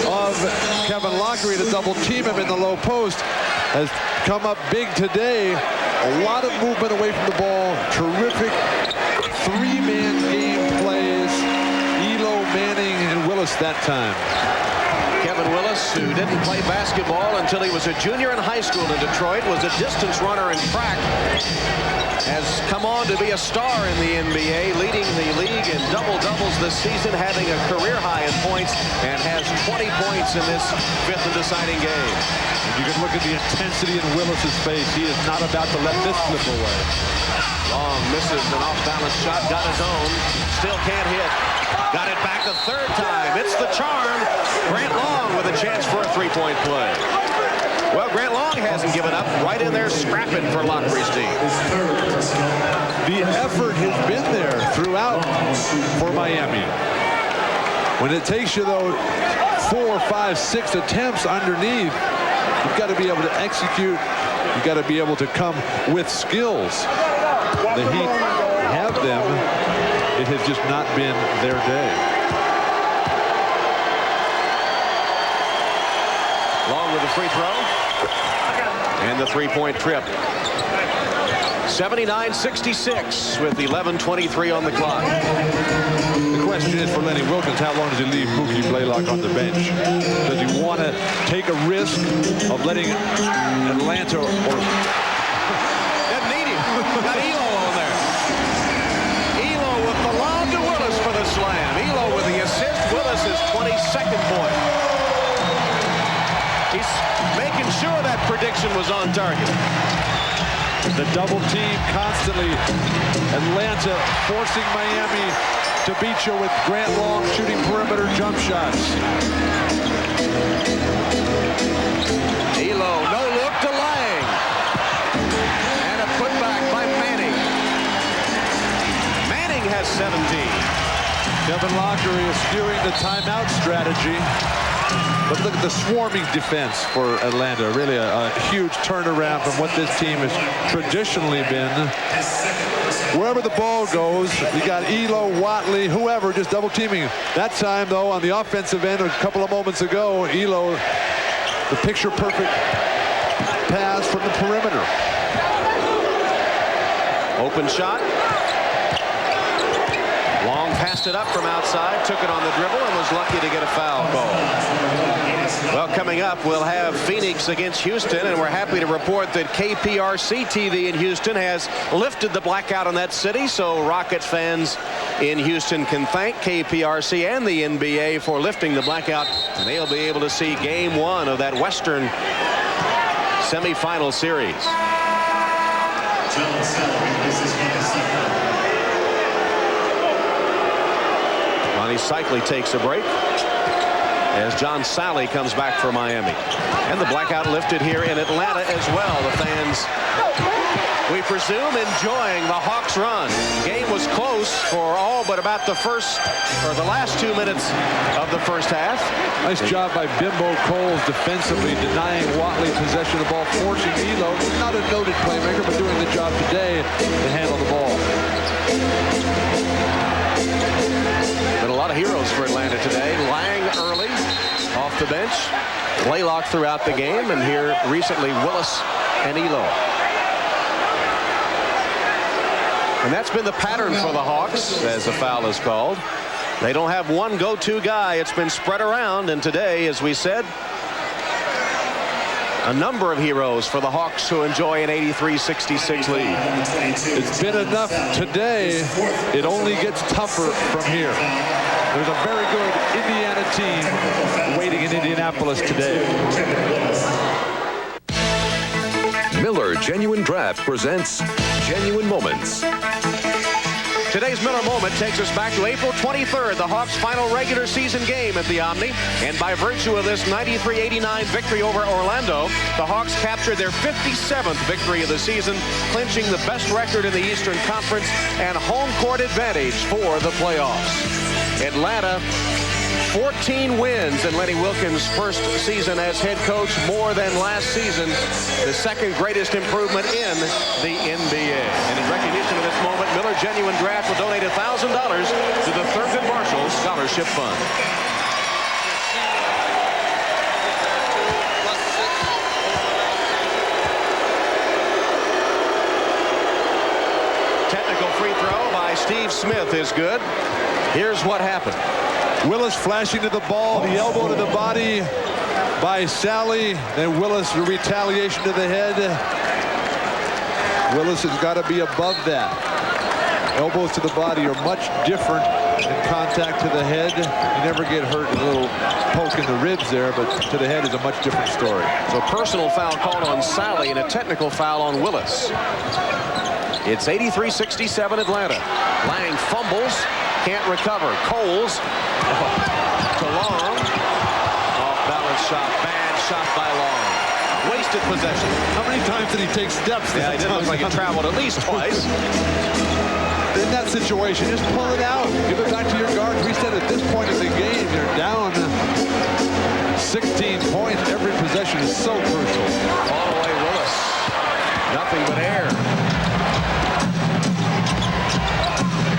of Kevin Lockery to double team him in the low post, has come up big today. A lot of movement away from the ball. Terrific three-man game plays. Elo, Manning and Willis that time. Kevin Willis, who didn't play basketball until he was a junior in high school in Detroit, was a distance runner in track, has come on to be a star in the NBA, leading the league in double-doubles this season, having a career high in points, and has 20 points in this fifth and deciding game. You can look at the intensity in Willis's face. He is not about to let this slip away. Long misses an off-balance shot, got his own, still can't hit. Got it back a third time. It's the charm. Grant Long with a chance for a three-point play. Well, Grant Long hasn't given up. Right in there scrapping for Lockery's team. The effort has been there throughout for Miami. When it takes you, though, 4, 5, 6 attempts underneath, you've got to be able to execute. You've got to be able to come with skills. The Heat have them. It has just not been their day. Long with the free throw. And the three-point trip. 79-66 with 11:23 on the clock. The question is for Lenny Wilkins, how long does he leave Mookie Blaylock on the bench? Does he want to take a risk of letting Atlanta or... Doesn't need him. Got Elo on there. Elo with the lob to Willis for the slam. Elo with the assist. Willis's 22nd point. He's making sure that prediction was on target. The double team constantly. Atlanta forcing Miami to beat you with Grant Long shooting perimeter jump shots. Elo, no look to Lang. And a putback by Manning. Manning has 17. Kevin Lockery is skewing the timeout strategy. But look at the swarming defense for Atlanta. Really a huge turnaround from what this team has traditionally been. Wherever the ball goes, you got Elo, Watley, whoever just double teaming. That time, though, on the offensive end, a couple of moments ago, Elo, the picture perfect pass from the perimeter. Open shot. Long passed it up from outside, took it on the dribble, and was lucky to get a foul call. Well, coming up, we'll have Phoenix against Houston, and we're happy to report that KPRC TV in Houston has lifted the blackout in that city, so Rockets fans in Houston can thank KPRC and the NBA for lifting the blackout, and they'll be able to see Game 1 of that Western semifinal series. Ronnie Cycli takes a break as John Sally comes back for Miami. And the blackout lifted here in Atlanta as well. The fans, we presume, enjoying the Hawks run. Game was close for all but about the last 2 minutes of the first half. Nice job by Bimbo Coles defensively, denying Watley possession of the ball, forcing Elo, not a noted playmaker, but doing the job today to handle the ball. Been a lot of heroes for Atlanta today. Lang early off the bench. Blaylock throughout the game, and here recently Willis and Elo. And that's been the pattern for the Hawks as a foul is called. They don't have one go-to guy. It's been spread around, and today, as we said, a number of heroes for the Hawks who enjoy an 83-66 lead. It's been enough today. It only gets tougher from here. There's a very good Indiana team waiting in Indianapolis today. Miller Genuine Draft presents Genuine Moments. Today's Miller Moment takes us back to April 23rd, the Hawks' final regular season game at the Omni. And by virtue of this 93-89 victory over Orlando, the Hawks captured their 57th victory of the season, clinching the best record in the Eastern Conference and home court advantage for the playoffs. Atlanta, 14 wins in Lenny Wilkins' first season as head coach, more than last season, the second greatest improvement in the NBA. And in recognition of this moment, Miller Genuine Draft will donate $1,000 to the Thurgood Marshall Scholarship Fund. Technical free throw by Steve Smith is good. Here's what happened. Willis flashing to the ball, the elbow to the body by Sally. Then Willis, the retaliation to the head. Willis has got to be above that. Elbows to the body are much different in contact to the head. You never get hurt, a little poke in the ribs there, but to the head is a much different story. So personal foul called on Sally and a technical foul on Willis. It's 83-67 Atlanta. Lang fumbles, can't recover. Coles to Long. Off balance shot, bad shot by Long. Wasted possession. How many times did he take steps? Yeah, it looks like he traveled at least twice. In that situation, just pull it out. Give it back to your guard. We said at this point in the game, you're down 16 points. Every possession is so crucial. All away Willis. Nothing but air.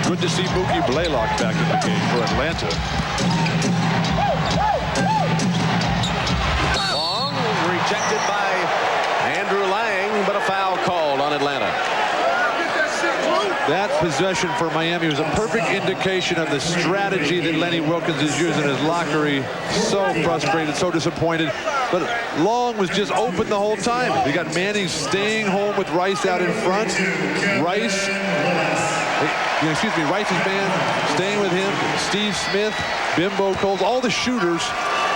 Good to see Mookie Blaylock back in the game for Atlanta. Long rejected by Andrew Lang, but a foul called on Atlanta. That possession for Miami was a perfect indication of the strategy that Lenny Wilkens is using his locker. He's so frustrated, so disappointed. But Long was just open the whole time. You got Manning staying home with Rice out in front. Rice's man staying with him. Steve Smith, Bimbo Coles, all the shooters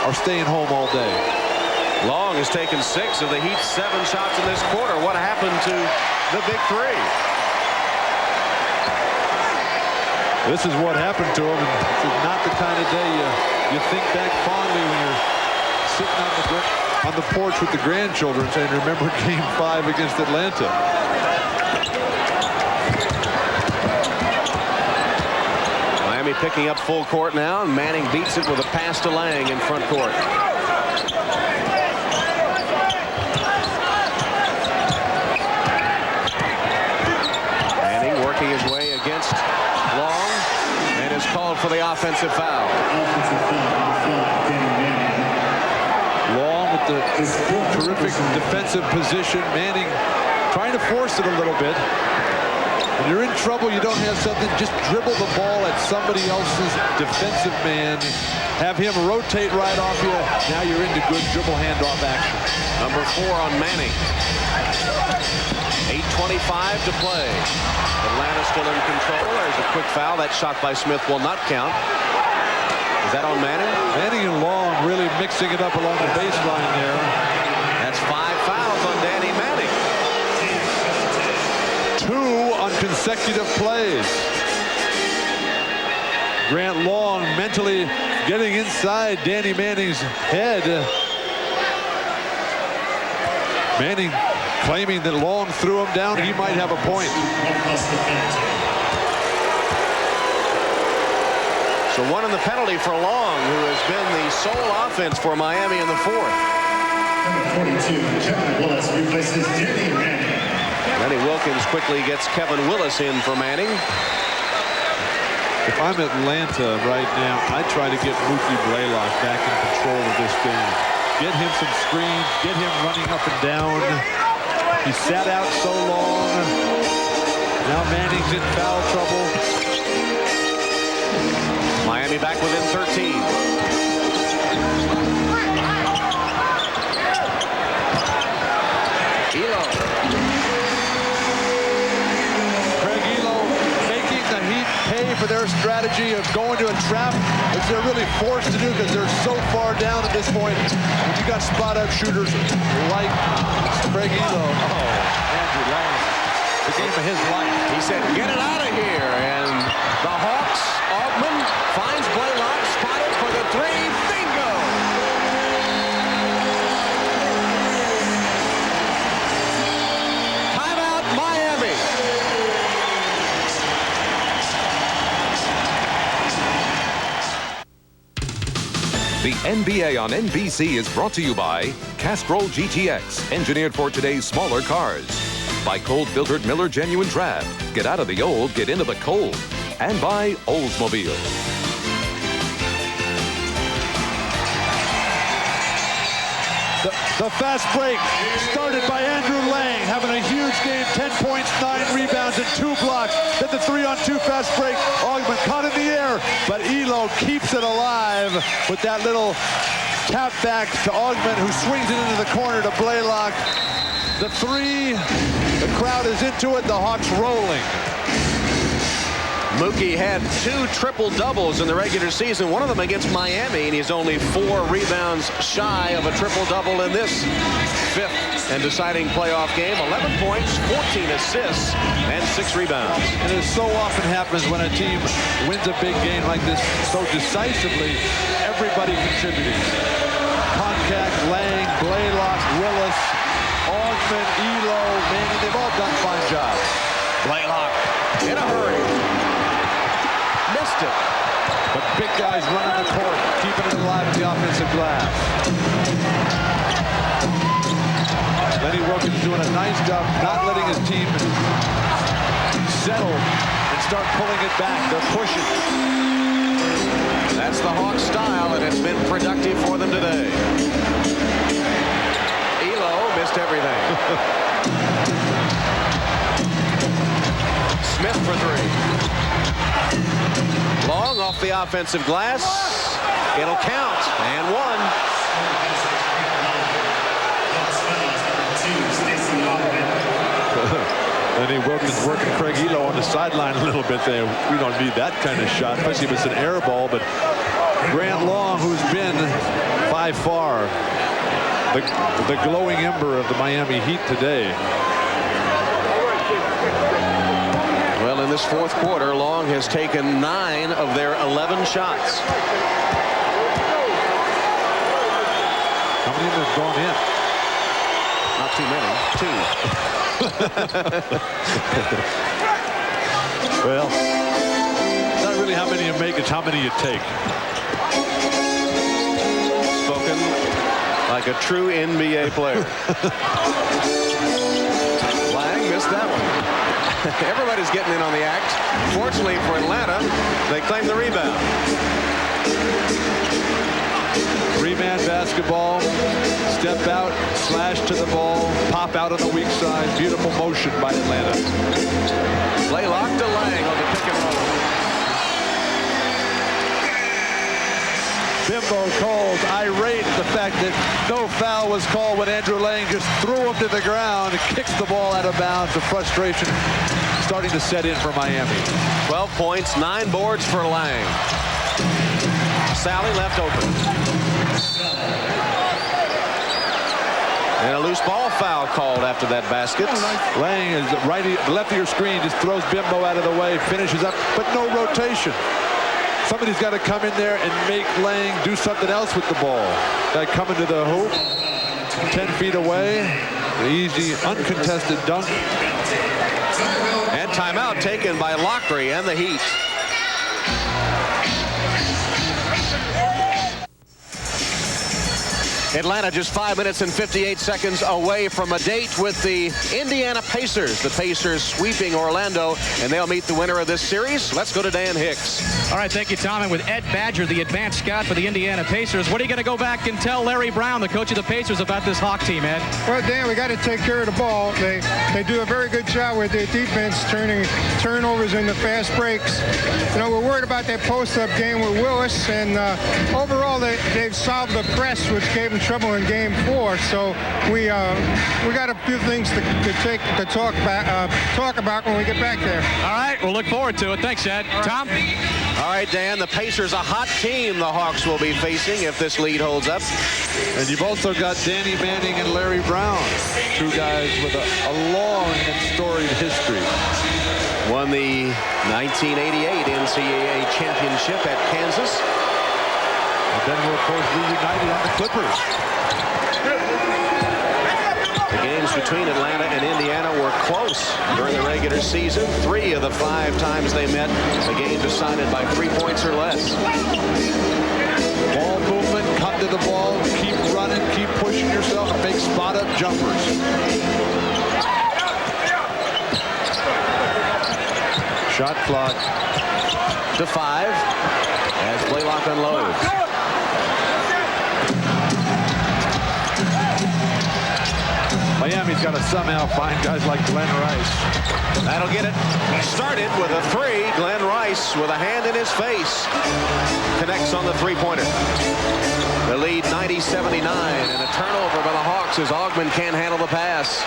are staying home all day. Long has taken 6 of the Heat's 7 shots in this quarter. What happened to the big 3? This is what happened to him. This is not the kind of day you think back fondly when you're sitting on the porch with the grandchildren saying, remember Game 5 against Atlanta. Miami picking up full court now, and Manning beats it with a pass to Lang in front court. Manning working his way against Long and is called for the offensive foul. Long with the terrific defensive position. Manning trying to force it a little bit. When you're in trouble, you don't have something, just dribble the ball at somebody else's defensive man. Have him rotate right off you. Now you're into good dribble handoff action. Number 4 on Manning. 8:25 to play. Atlanta still in control. There's a quick foul. That shot by Smith will not count. Is that on Manning? Manning and Long really mixing it up along the baseline there. That's 5 fouls on Danny Manning. 2 on consecutive plays. Grant Long mentally getting inside Danny Manning's head. Manning claiming that Long threw him down. He might have a point. So 1 in the penalty for Long, who has been the sole offense for Miami in the 4th. Number 42, Kevin Willis replaces Danny Manning. Lenny Wilkens quickly gets Kevin Willis in for Manning. If I'm Atlanta right now, I'd try to get Mookie Blaylock back in control of this game. Get him some screens, get him running up and down. He sat out so long. Now Manning's in foul trouble. Miami back within 13. Elo. Craig Elo making the Heat pay for their strategy of going to a trap, which they're really forced to do because they're so far down at this point. When you got spot-up shooters like Craig Elo, Andrew Lang, the game of his life. He said, get it out of here. And the Hawks, Altman finds Blaylock, spotted for the 3. Bingo! Timeout, Miami. The NBA on NBC is brought to you by Castrol GTX, engineered for today's smaller cars. By cold-filtered Miller Genuine Draft. Get out of the old, get into the cold. And by Oldsmobile. The fast break started by Andrew Lang, having a huge game, 10 points, 9 rebounds, and 2 blocks. Then the 3-on-2 fast break. Augment caught in the air, but Elo keeps it alive with that little tap back to Augment, who swings it into the corner to Blaylock. The 3, the crowd is into it, the Hawks rolling. Mookie had 2 triple-doubles in the regular season, one of them against Miami, and he's only 4 rebounds shy of a triple-double in this 5th and deciding playoff game. 11 points, 14 assists, and 6 rebounds. And it so often happens when a team wins a big game like this so decisively, everybody contributing. Contact, Lang, Blaylock, Willis, Augment, Elo, Manning, they've all done fine jobs. Blaylock in a hurry. Missed it. But big guys running the court, keeping it alive at the offensive glass. Lenny Wilkins doing a nice job not letting his team settle and start pulling it back. They're pushing. That's the Hawks style, and it's been productive for them today. Elo missed everything. Smith for 3. Long off the offensive glass. It'll count. And 1. Lenny Wilkins working Craig Elo on the sideline a little bit there. We don't need that kind of shot, especially if it's an air ball. But Grant Long, who's been by far the glowing ember of the Miami Heat today. Well, in this 4th quarter, Long has taken 9 of their 11 shots. How many of them have gone in? Not too many. 2. Well, not really how many you make, it's how many you take. Spoken like a true NBA player. Lang missed that one. Everybody's getting in on the act. Fortunately for Atlanta, they claim the rebound. 3-man basketball, step out, slash to the ball, pop out on the weak side. Beautiful motion by Atlanta. Blaylock to Lang on the pick and roll. Bimbo called irate at the fact that no foul was called when Andrew Lang just threw him to the ground and kicks the ball out of bounds. The frustration starting to set in for Miami. 12 points, 9 boards for Lang. Sally left open. And a loose ball foul called after that basket. Lang is left of your screen, just throws Bimbo out of the way, finishes up, but no rotation. Somebody's got to come in there and make Lang do something else with the ball. Guy coming to the hoop, 10 feet away, the easy, uncontested dunk. And timeout taken by Lockery and the Heat. Atlanta just 5 minutes and 58 seconds away from a date with the Indiana Pacers. The Pacers sweeping Orlando, and they'll meet the winner of this series. Let's go to Dan Hicks. All right, thank you, Tom. And with Ed Badger, the advanced scout for the Indiana Pacers, what are you going to go back and tell Larry Brown, the coach of the Pacers, about this Hawk team, Ed? Well, Dan, we got to take care of the ball. They do a very good job with their defense, turning turnovers into fast breaks. You know, we're worried about that post-up game with Willis, and overall they've solved the press, which gave them trouble in Game 4. So we got a few things to talk about when we get back there. All right, we'll look forward to it. Thanks, Ed. Tom? All right, Dan, the Pacers, a hot team the Hawks will be facing if this lead holds up. And you've also got Danny Manning and Larry Brown, two guys with a long and storied history. Won the 1988 NCAA championship at Kansas. And then we're, of course, reunited on the Clippers. The games between Atlanta and Indiana were close during the regular season. 3 of the 5 times they met, the game decided by 3 points or less. Ball movement, come to the ball, keep running, keep pushing yourself, and make spot-up jumpers. Shot clock to 5 as Blaylock unloads. got to somehow find guys like Glenn Rice. That'll get it started with a three. Glenn Rice with a hand in his face connects on the three-pointer. The lead 90-79, and a turnover by the Hawks as Augmon can't handle the pass.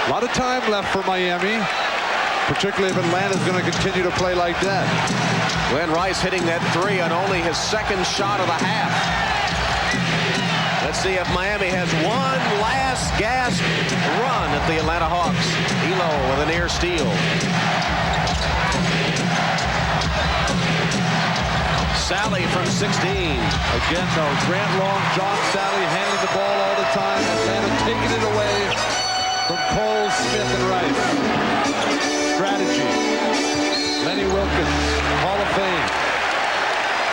A lot of time left for Miami, particularly if Atlanta's going to continue to play like that. Glenn Rice hitting that three on only his second shot of the half. Let's see if Miami has one last gasp run at the Atlanta Hawks. Elo with a near steal. Sally from 16. Again, though, Grant Long, John Sally handling the ball all the time. Atlanta taking it away from Cole, Smith, and Rice. Strategy. Lenny Wilkins, Hall of Fame.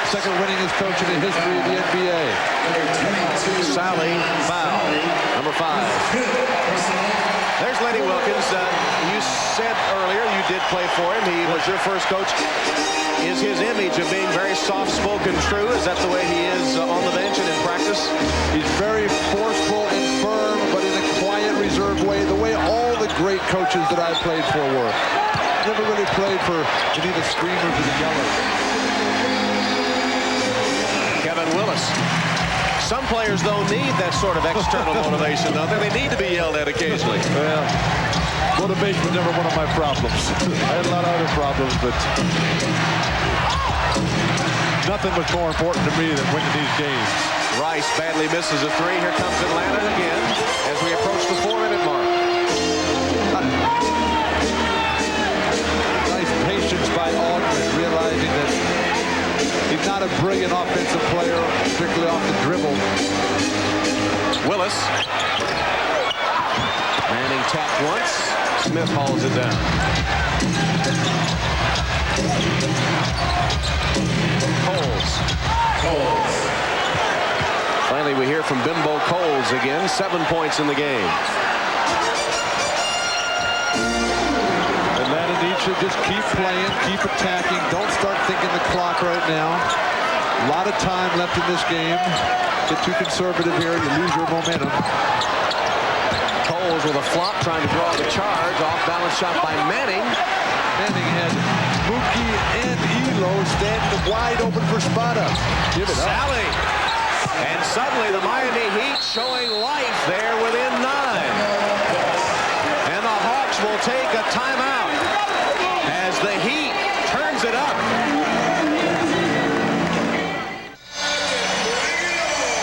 Second winningest coach in the history of the NBA. Sally, foul, number 5. There's Lenny Wilkins. You said earlier you did play for him. He was your first coach. Is his image of being very soft-spoken true? Is that the way he is on the bench and in practice? He's very forceful and firm, but in a quiet, reserved way. The way all the great coaches that I played for were. Never really played for any of the screamers or the yellers. Kevin Willis. Some players, though, need that sort of external motivation, though. They need to be yelled at occasionally. Well, motivation was never one of my problems. I had a lot of other problems, but nothing was more important to me than winning these games. Rice badly misses a three. Here comes Atlanta again as we approach the 4-minute mark. Nice patience by Augmon, realizing that he's not a brilliant offensive player, particularly off the dribble. Willis. Manning tapped once. Smith hauls it down. Coles. Finally, we hear from Bimbo Coles again. 7 points in the game. Atlanta needs to just keep playing, keep attacking. Don't start thinking the clock right now. A lot of time left in this game. Get too conservative here, you lose your momentum. Coles with a flop trying to draw the charge. Off-balance shot by Manning. Manning had Mookie and Elo standing wide open for spot-ups. Give it up. Sally. And suddenly the Miami Heat showing life there within 9. And the Hawks will take a timeout as the Heat turns it up.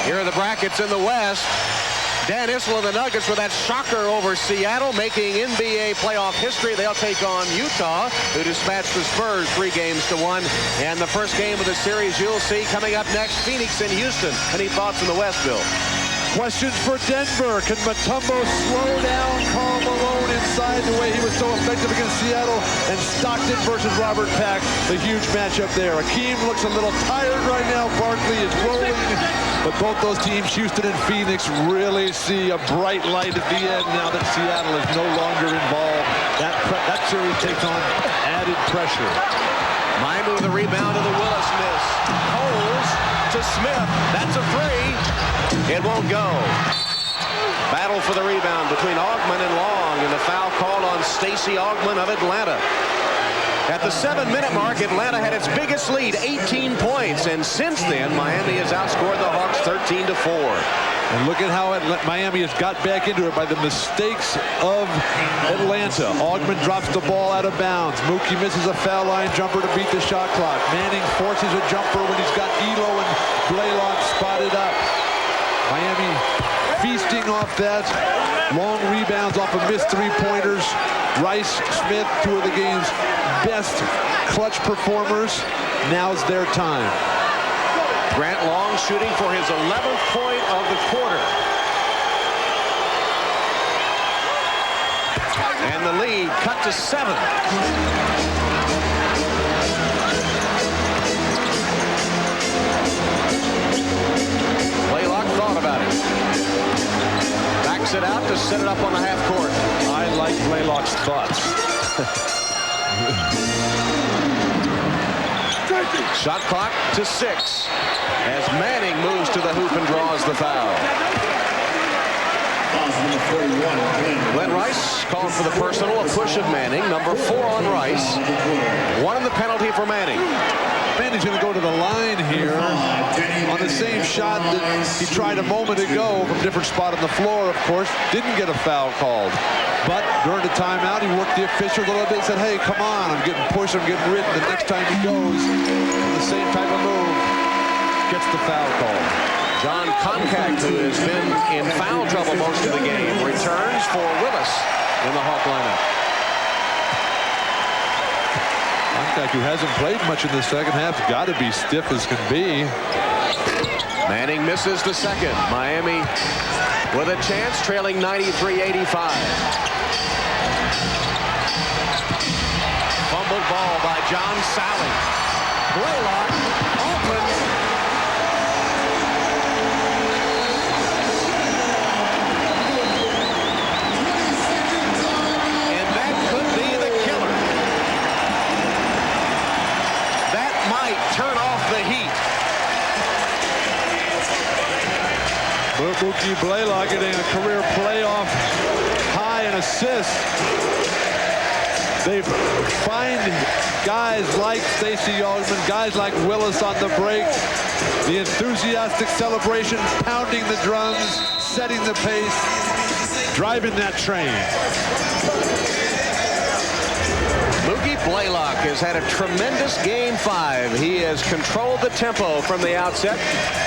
Here are the brackets in the West. Dan Issel and the Nuggets with that shocker over Seattle, making NBA playoff history. They'll take on Utah, who dispatched the Spurs 3-1. And the first game of the series you'll see coming up next, Phoenix and Houston. Any thoughts on the West, Bill? Questions for Denver. Can Mutombo slow down Karl Malone inside the way he was so effective against Seattle? And Stockton versus Robert Pack, the huge matchup there. Akeem looks a little tired right now. Barkley is rolling. But both those teams, Houston and Phoenix, really see a bright light at the end now that Seattle is no longer involved. That series takes on added pressure. Miami with the rebound of the Willis miss. Coles to Smith. That's a three. It won't go. Battle for the rebound between Augmon and Long, and the foul called on Stacey Augmon of Atlanta. At the 7-minute mark, Atlanta had its biggest lead, 18 points, and since then, Miami has outscored the Hawks 13-4. And look at how Miami has got back into it by the mistakes of Atlanta. Augmon drops the ball out of bounds. Mookie misses a foul line jumper to beat the shot clock. Manning forces a jumper when he's got Elo and Blaylock spotted up. Miami feasting off that. Long rebounds off of missed three-pointers. Rice, Smith, two of the game's best clutch performers. Now's their time. Grant Long shooting for his 11th point of the quarter. And the lead cut to 7. Blaylock thought about it. Backs it out to set it up on the half court. I like Blaylock's thoughts. Shot clock to 6 as Manning moves to the hoop and draws the foul. Glenn Rice called for the personal, a push of Manning. Number 4 on Rice. One in the penalty for Manning. Manning's going to go to the line here on the same shot that he tried a moment ago from a different spot on the floor, of course. Didn't get a foul called. But during the timeout, he worked the officials a little bit and said, hey, come on, I'm getting pushed, I'm getting ridden. The next time he goes, the same type of move, gets the foul call. John Concact, who has been in foul trouble most of the game, returns for Willis in the Hawk lineup. Concact, who hasn't played much in the second half, got to be stiff as can be. Manning misses the second. Miami with a chance, trailing 93-85. Fumbled ball by John Sally. Blaylock open. And that could be the killer. That might turn off the Heat. Mookie Blaylock getting a career playoff high in assists. They find guys like Stacey Augmon, guys like Willis on the break. The enthusiastic celebration, pounding the drums, setting the pace, driving that train. Mookie Blaylock has had a tremendous Game 5. He has controlled the tempo from the outset.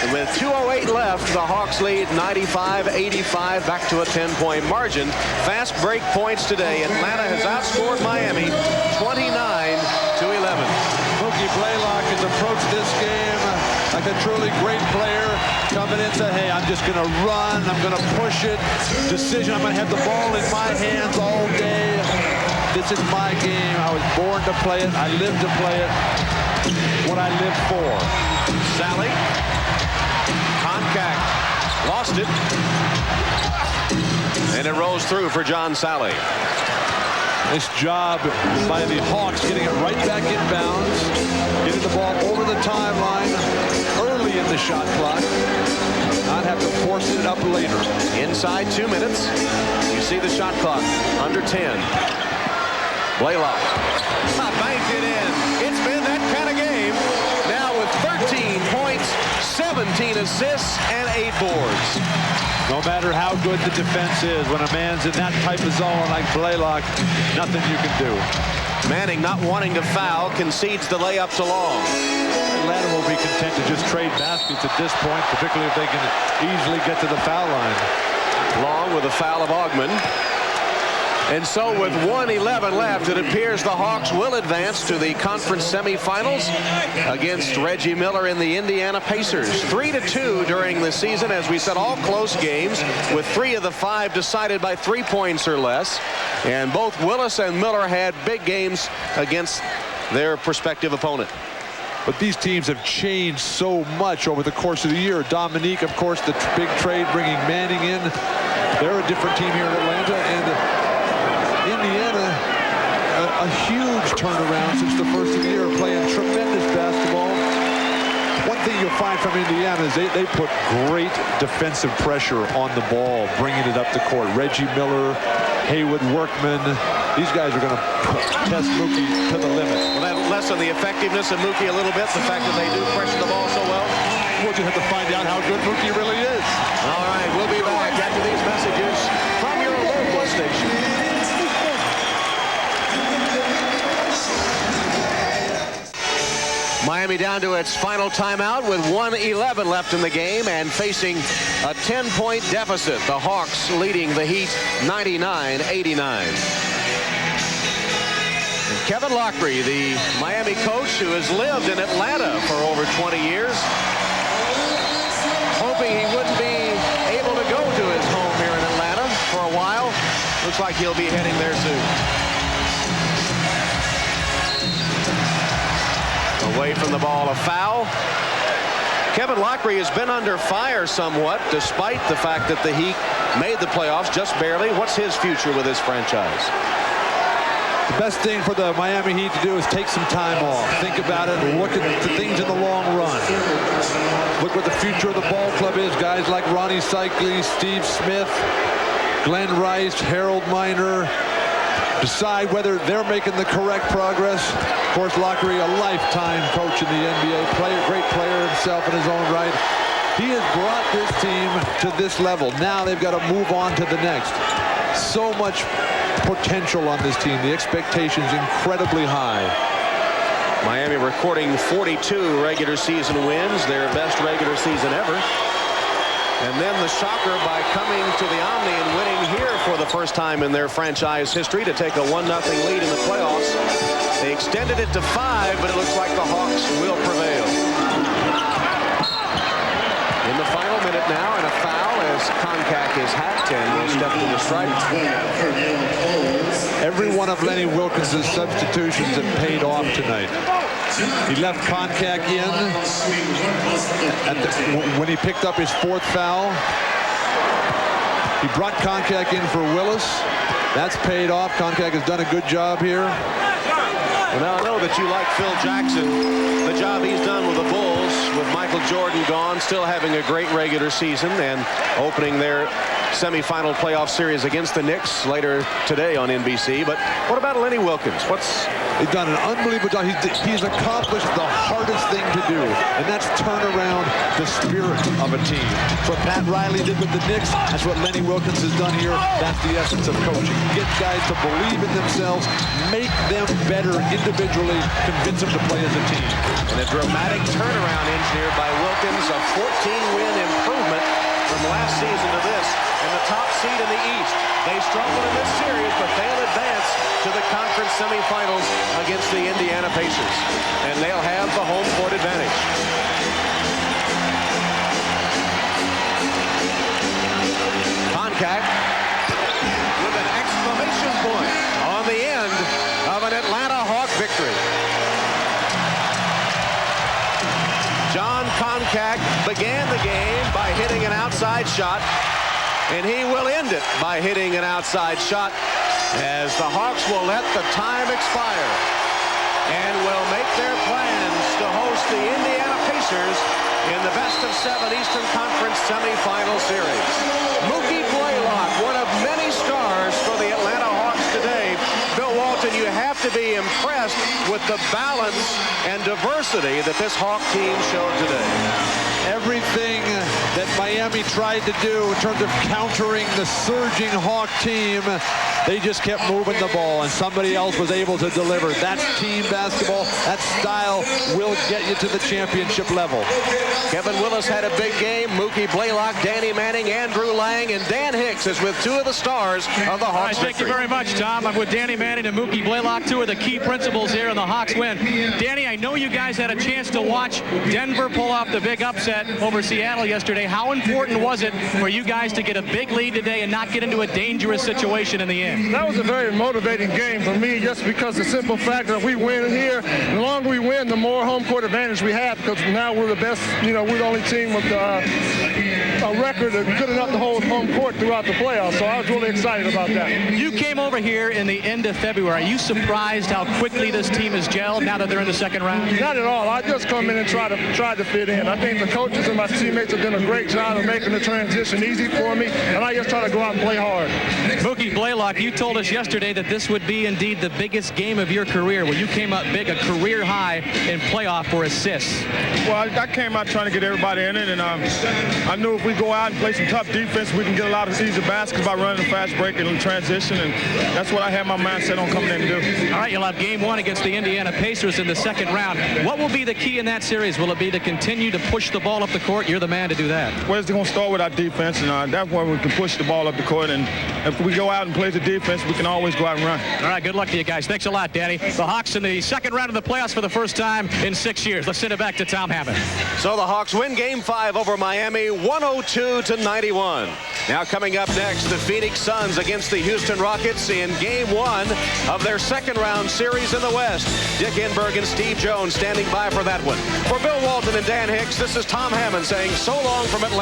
And with 2:08 left, the Hawks lead 95-85, back to a 10-point margin. Fast break points today. Atlanta has outscored Miami 29-11. Mookie Blaylock has approached this game like a truly great player, coming in saying, hey, I'm just going to run, I'm going to push it. Decision, I'm going to have the ball in my hands all day. This is my game. I was born to play it. I live to play it. What I live for. Sally. Concact. Lost it. And it rolls through for John Sally. Nice job by the Hawks getting it right back inbounds. Getting the ball over the timeline early in the shot clock. Not have to force it up later. Inside 2 minutes. You see the shot clock. Under 10. Blaylock. Banked it in. It's been that kind of game. Now with 13 points, 17 assists, and 8 boards. No matter how good the defense is, when a man's in that type of zone like Blaylock, nothing you can do. Manning, not wanting to foul, concedes the layups along. Atlanta will be content to just trade baskets at this point, particularly if they can easily get to the foul line. Long with a foul of Augmon. And so with 1:11 left, it appears the Hawks will advance to the conference semifinals against Reggie Miller and the Indiana Pacers. 3-2 during the season, as we said, all close games, with 3 of the 5 decided by 3 points or less. And both Willis and Miller had big games against their prospective opponent. But these teams have changed so much over the course of the year. Dominique, of course, the big trade bringing Manning in. They're a different team here in Atlanta. And Indiana, a huge turnaround since the first of the year, playing tremendous basketball. One thing you'll find from Indiana is they put great defensive pressure on the ball, bringing it up the court. Reggie Miller, Haywood Workman, these guys are going to test Mookie to the limit. Will that lessen the effectiveness of Mookie a little bit, the fact that they do pressure the ball so well? We'll just have to find out how good Mookie really is. All right, we'll be back after these messages from your local station. Miami down to its final timeout with 1:11 left in the game and facing a 10-point deficit. The Hawks leading the Heat 99-89. Kevin Lockery, the Miami coach who has lived in Atlanta for over 20 years, hoping he wouldn't be able to go to his home here in Atlanta for a while. Looks like he'll be heading there soon. Away from the ball, a foul. Kevin Lockery has been under fire somewhat, despite the fact that the Heat made the playoffs just barely. What's his future with this franchise? The best thing for the Miami Heat to do is take some time off. Think about it and look at the things in the long run. Look what the future of the ball club is. Guys like Ronnie Cycli, Steve Smith, Glenn Rice, Harold Miner, decide whether they're making the correct progress. Of course, Lockery, a lifetime coach in the NBA, great player himself in his own right. He has brought this team to this level. Now they've got to move on to the next. So much potential on this team. The expectations incredibly high. Miami recording 42 regular season wins, their best regular season ever. And then the shocker by coming to the Omni and winning here for the first time in their franchise history to take a 1-0 lead in the playoffs. They extended it to 5, but it looks like the Hawks will prevail. In the final minute now, and a foul as Koncak is hacked and will step to the stripe. Every one of Lenny Wilkins' substitutions have paid off tonight. He left Koncak in when he picked up his 4th foul. He brought Koncak in for Willis. That's paid off. Koncak has done a good job here. Well, now I know that you like Phil Jackson, the job he's done with the Bulls, with Michael Jordan gone, still having a great regular season and opening their semifinal playoff series against the Knicks later today on NBC. But what about Lenny Wilkins? He's done an unbelievable job. He's accomplished the hardest thing to do, and that's turn around the spirit of a team. That's what Pat Riley did with the Knicks. That's what Lenny Wilkins has done here. That's the essence of coaching. Get guys to believe in themselves, make them better individually, convince them to play as a team. And a dramatic turnaround engineered by Wilkins, a 14-win improvement from last season to this, and the top seed in the East. They struggled in this series, but they'll advance to the conference semifinals against the Indiana Pacers. And they'll have the home court advantage. Koncak with an exclamation point on the end of an Atlanta Hawk victory. John Koncak began the game by hitting an outside shot, and he will end it by hitting an outside shot as the Hawks will let the time expire and will make their plans to host the Indiana Pacers in the best-of-7 Eastern Conference semifinal series. Mookie Blaylock, one of many stars for the Atlanta Hawks today. Bill Walton, you have to be impressed with the balance and diversity that this Hawk team showed today. Everything that Miami tried to do in terms of countering the surging Hawk team, they just kept moving the ball, and somebody else was able to deliver. That's team basketball. That style will get you to the championship level. Kevin Willis had a big game. Mookie Blaylock, Danny Manning, Andrew Lang, and Dan Hicks is with 2 of the stars of the Hawks. Thank you very much, Tom. I'm with Danny Manning and Mookie Blaylock, 2 of the key principals here in the Hawks win. Danny, I know you guys had a chance to watch Denver pull off the big upset over Seattle yesterday. How important was it for you guys to get a big lead today and not get into a dangerous situation in the end? That was a very motivating game for me, just because the simple fact that we win here, the longer we win, the more home court advantage we have, because now we're the best, we're the only team with a record good enough to hold home court throughout the playoffs. So I was really excited about that. You came over here in the end of February. Are you surprised how quickly this team has gelled now that they're in the second round? Not at all. I just come in and try to fit in. I think the coaches and my teammates have done a great job of making the transition easy for me, and I just try to go out and play hard. Mookie Blaylock, you told us yesterday that this would be indeed the biggest game of your career. Well, you came up big, a career high in playoff for assists. Well, I came out trying to get everybody in it, and I knew if we go out and play some tough defense, we can get a lot of easy baskets by running the fast break and transition, and that's what I had my mindset on coming in to do. All right, you'll have game 1 against the Indiana Pacers in the second round. What will be the key in that series? Will it be to continue to push the ball up the court? You're the man to do that. Well, it's going to start with our defense, and that's where we can push the ball up the court, and if we go out and play the defense, we can always go out and run. All right, good luck to you guys. Thanks a lot, Danny. The Hawks in the second round of the playoffs for the first time in 6 years. Let's send it back to Tom Hammond. So the Hawks win game 5 over Miami, 102-91. Now coming up next, the Phoenix Suns against the Houston Rockets in game 1 of their second round series in the West. Dick Enberg and Steve Jones standing by for that one. For Bill Walton and Dan Hicks, this is Tom Hammond saying so long from Atlanta.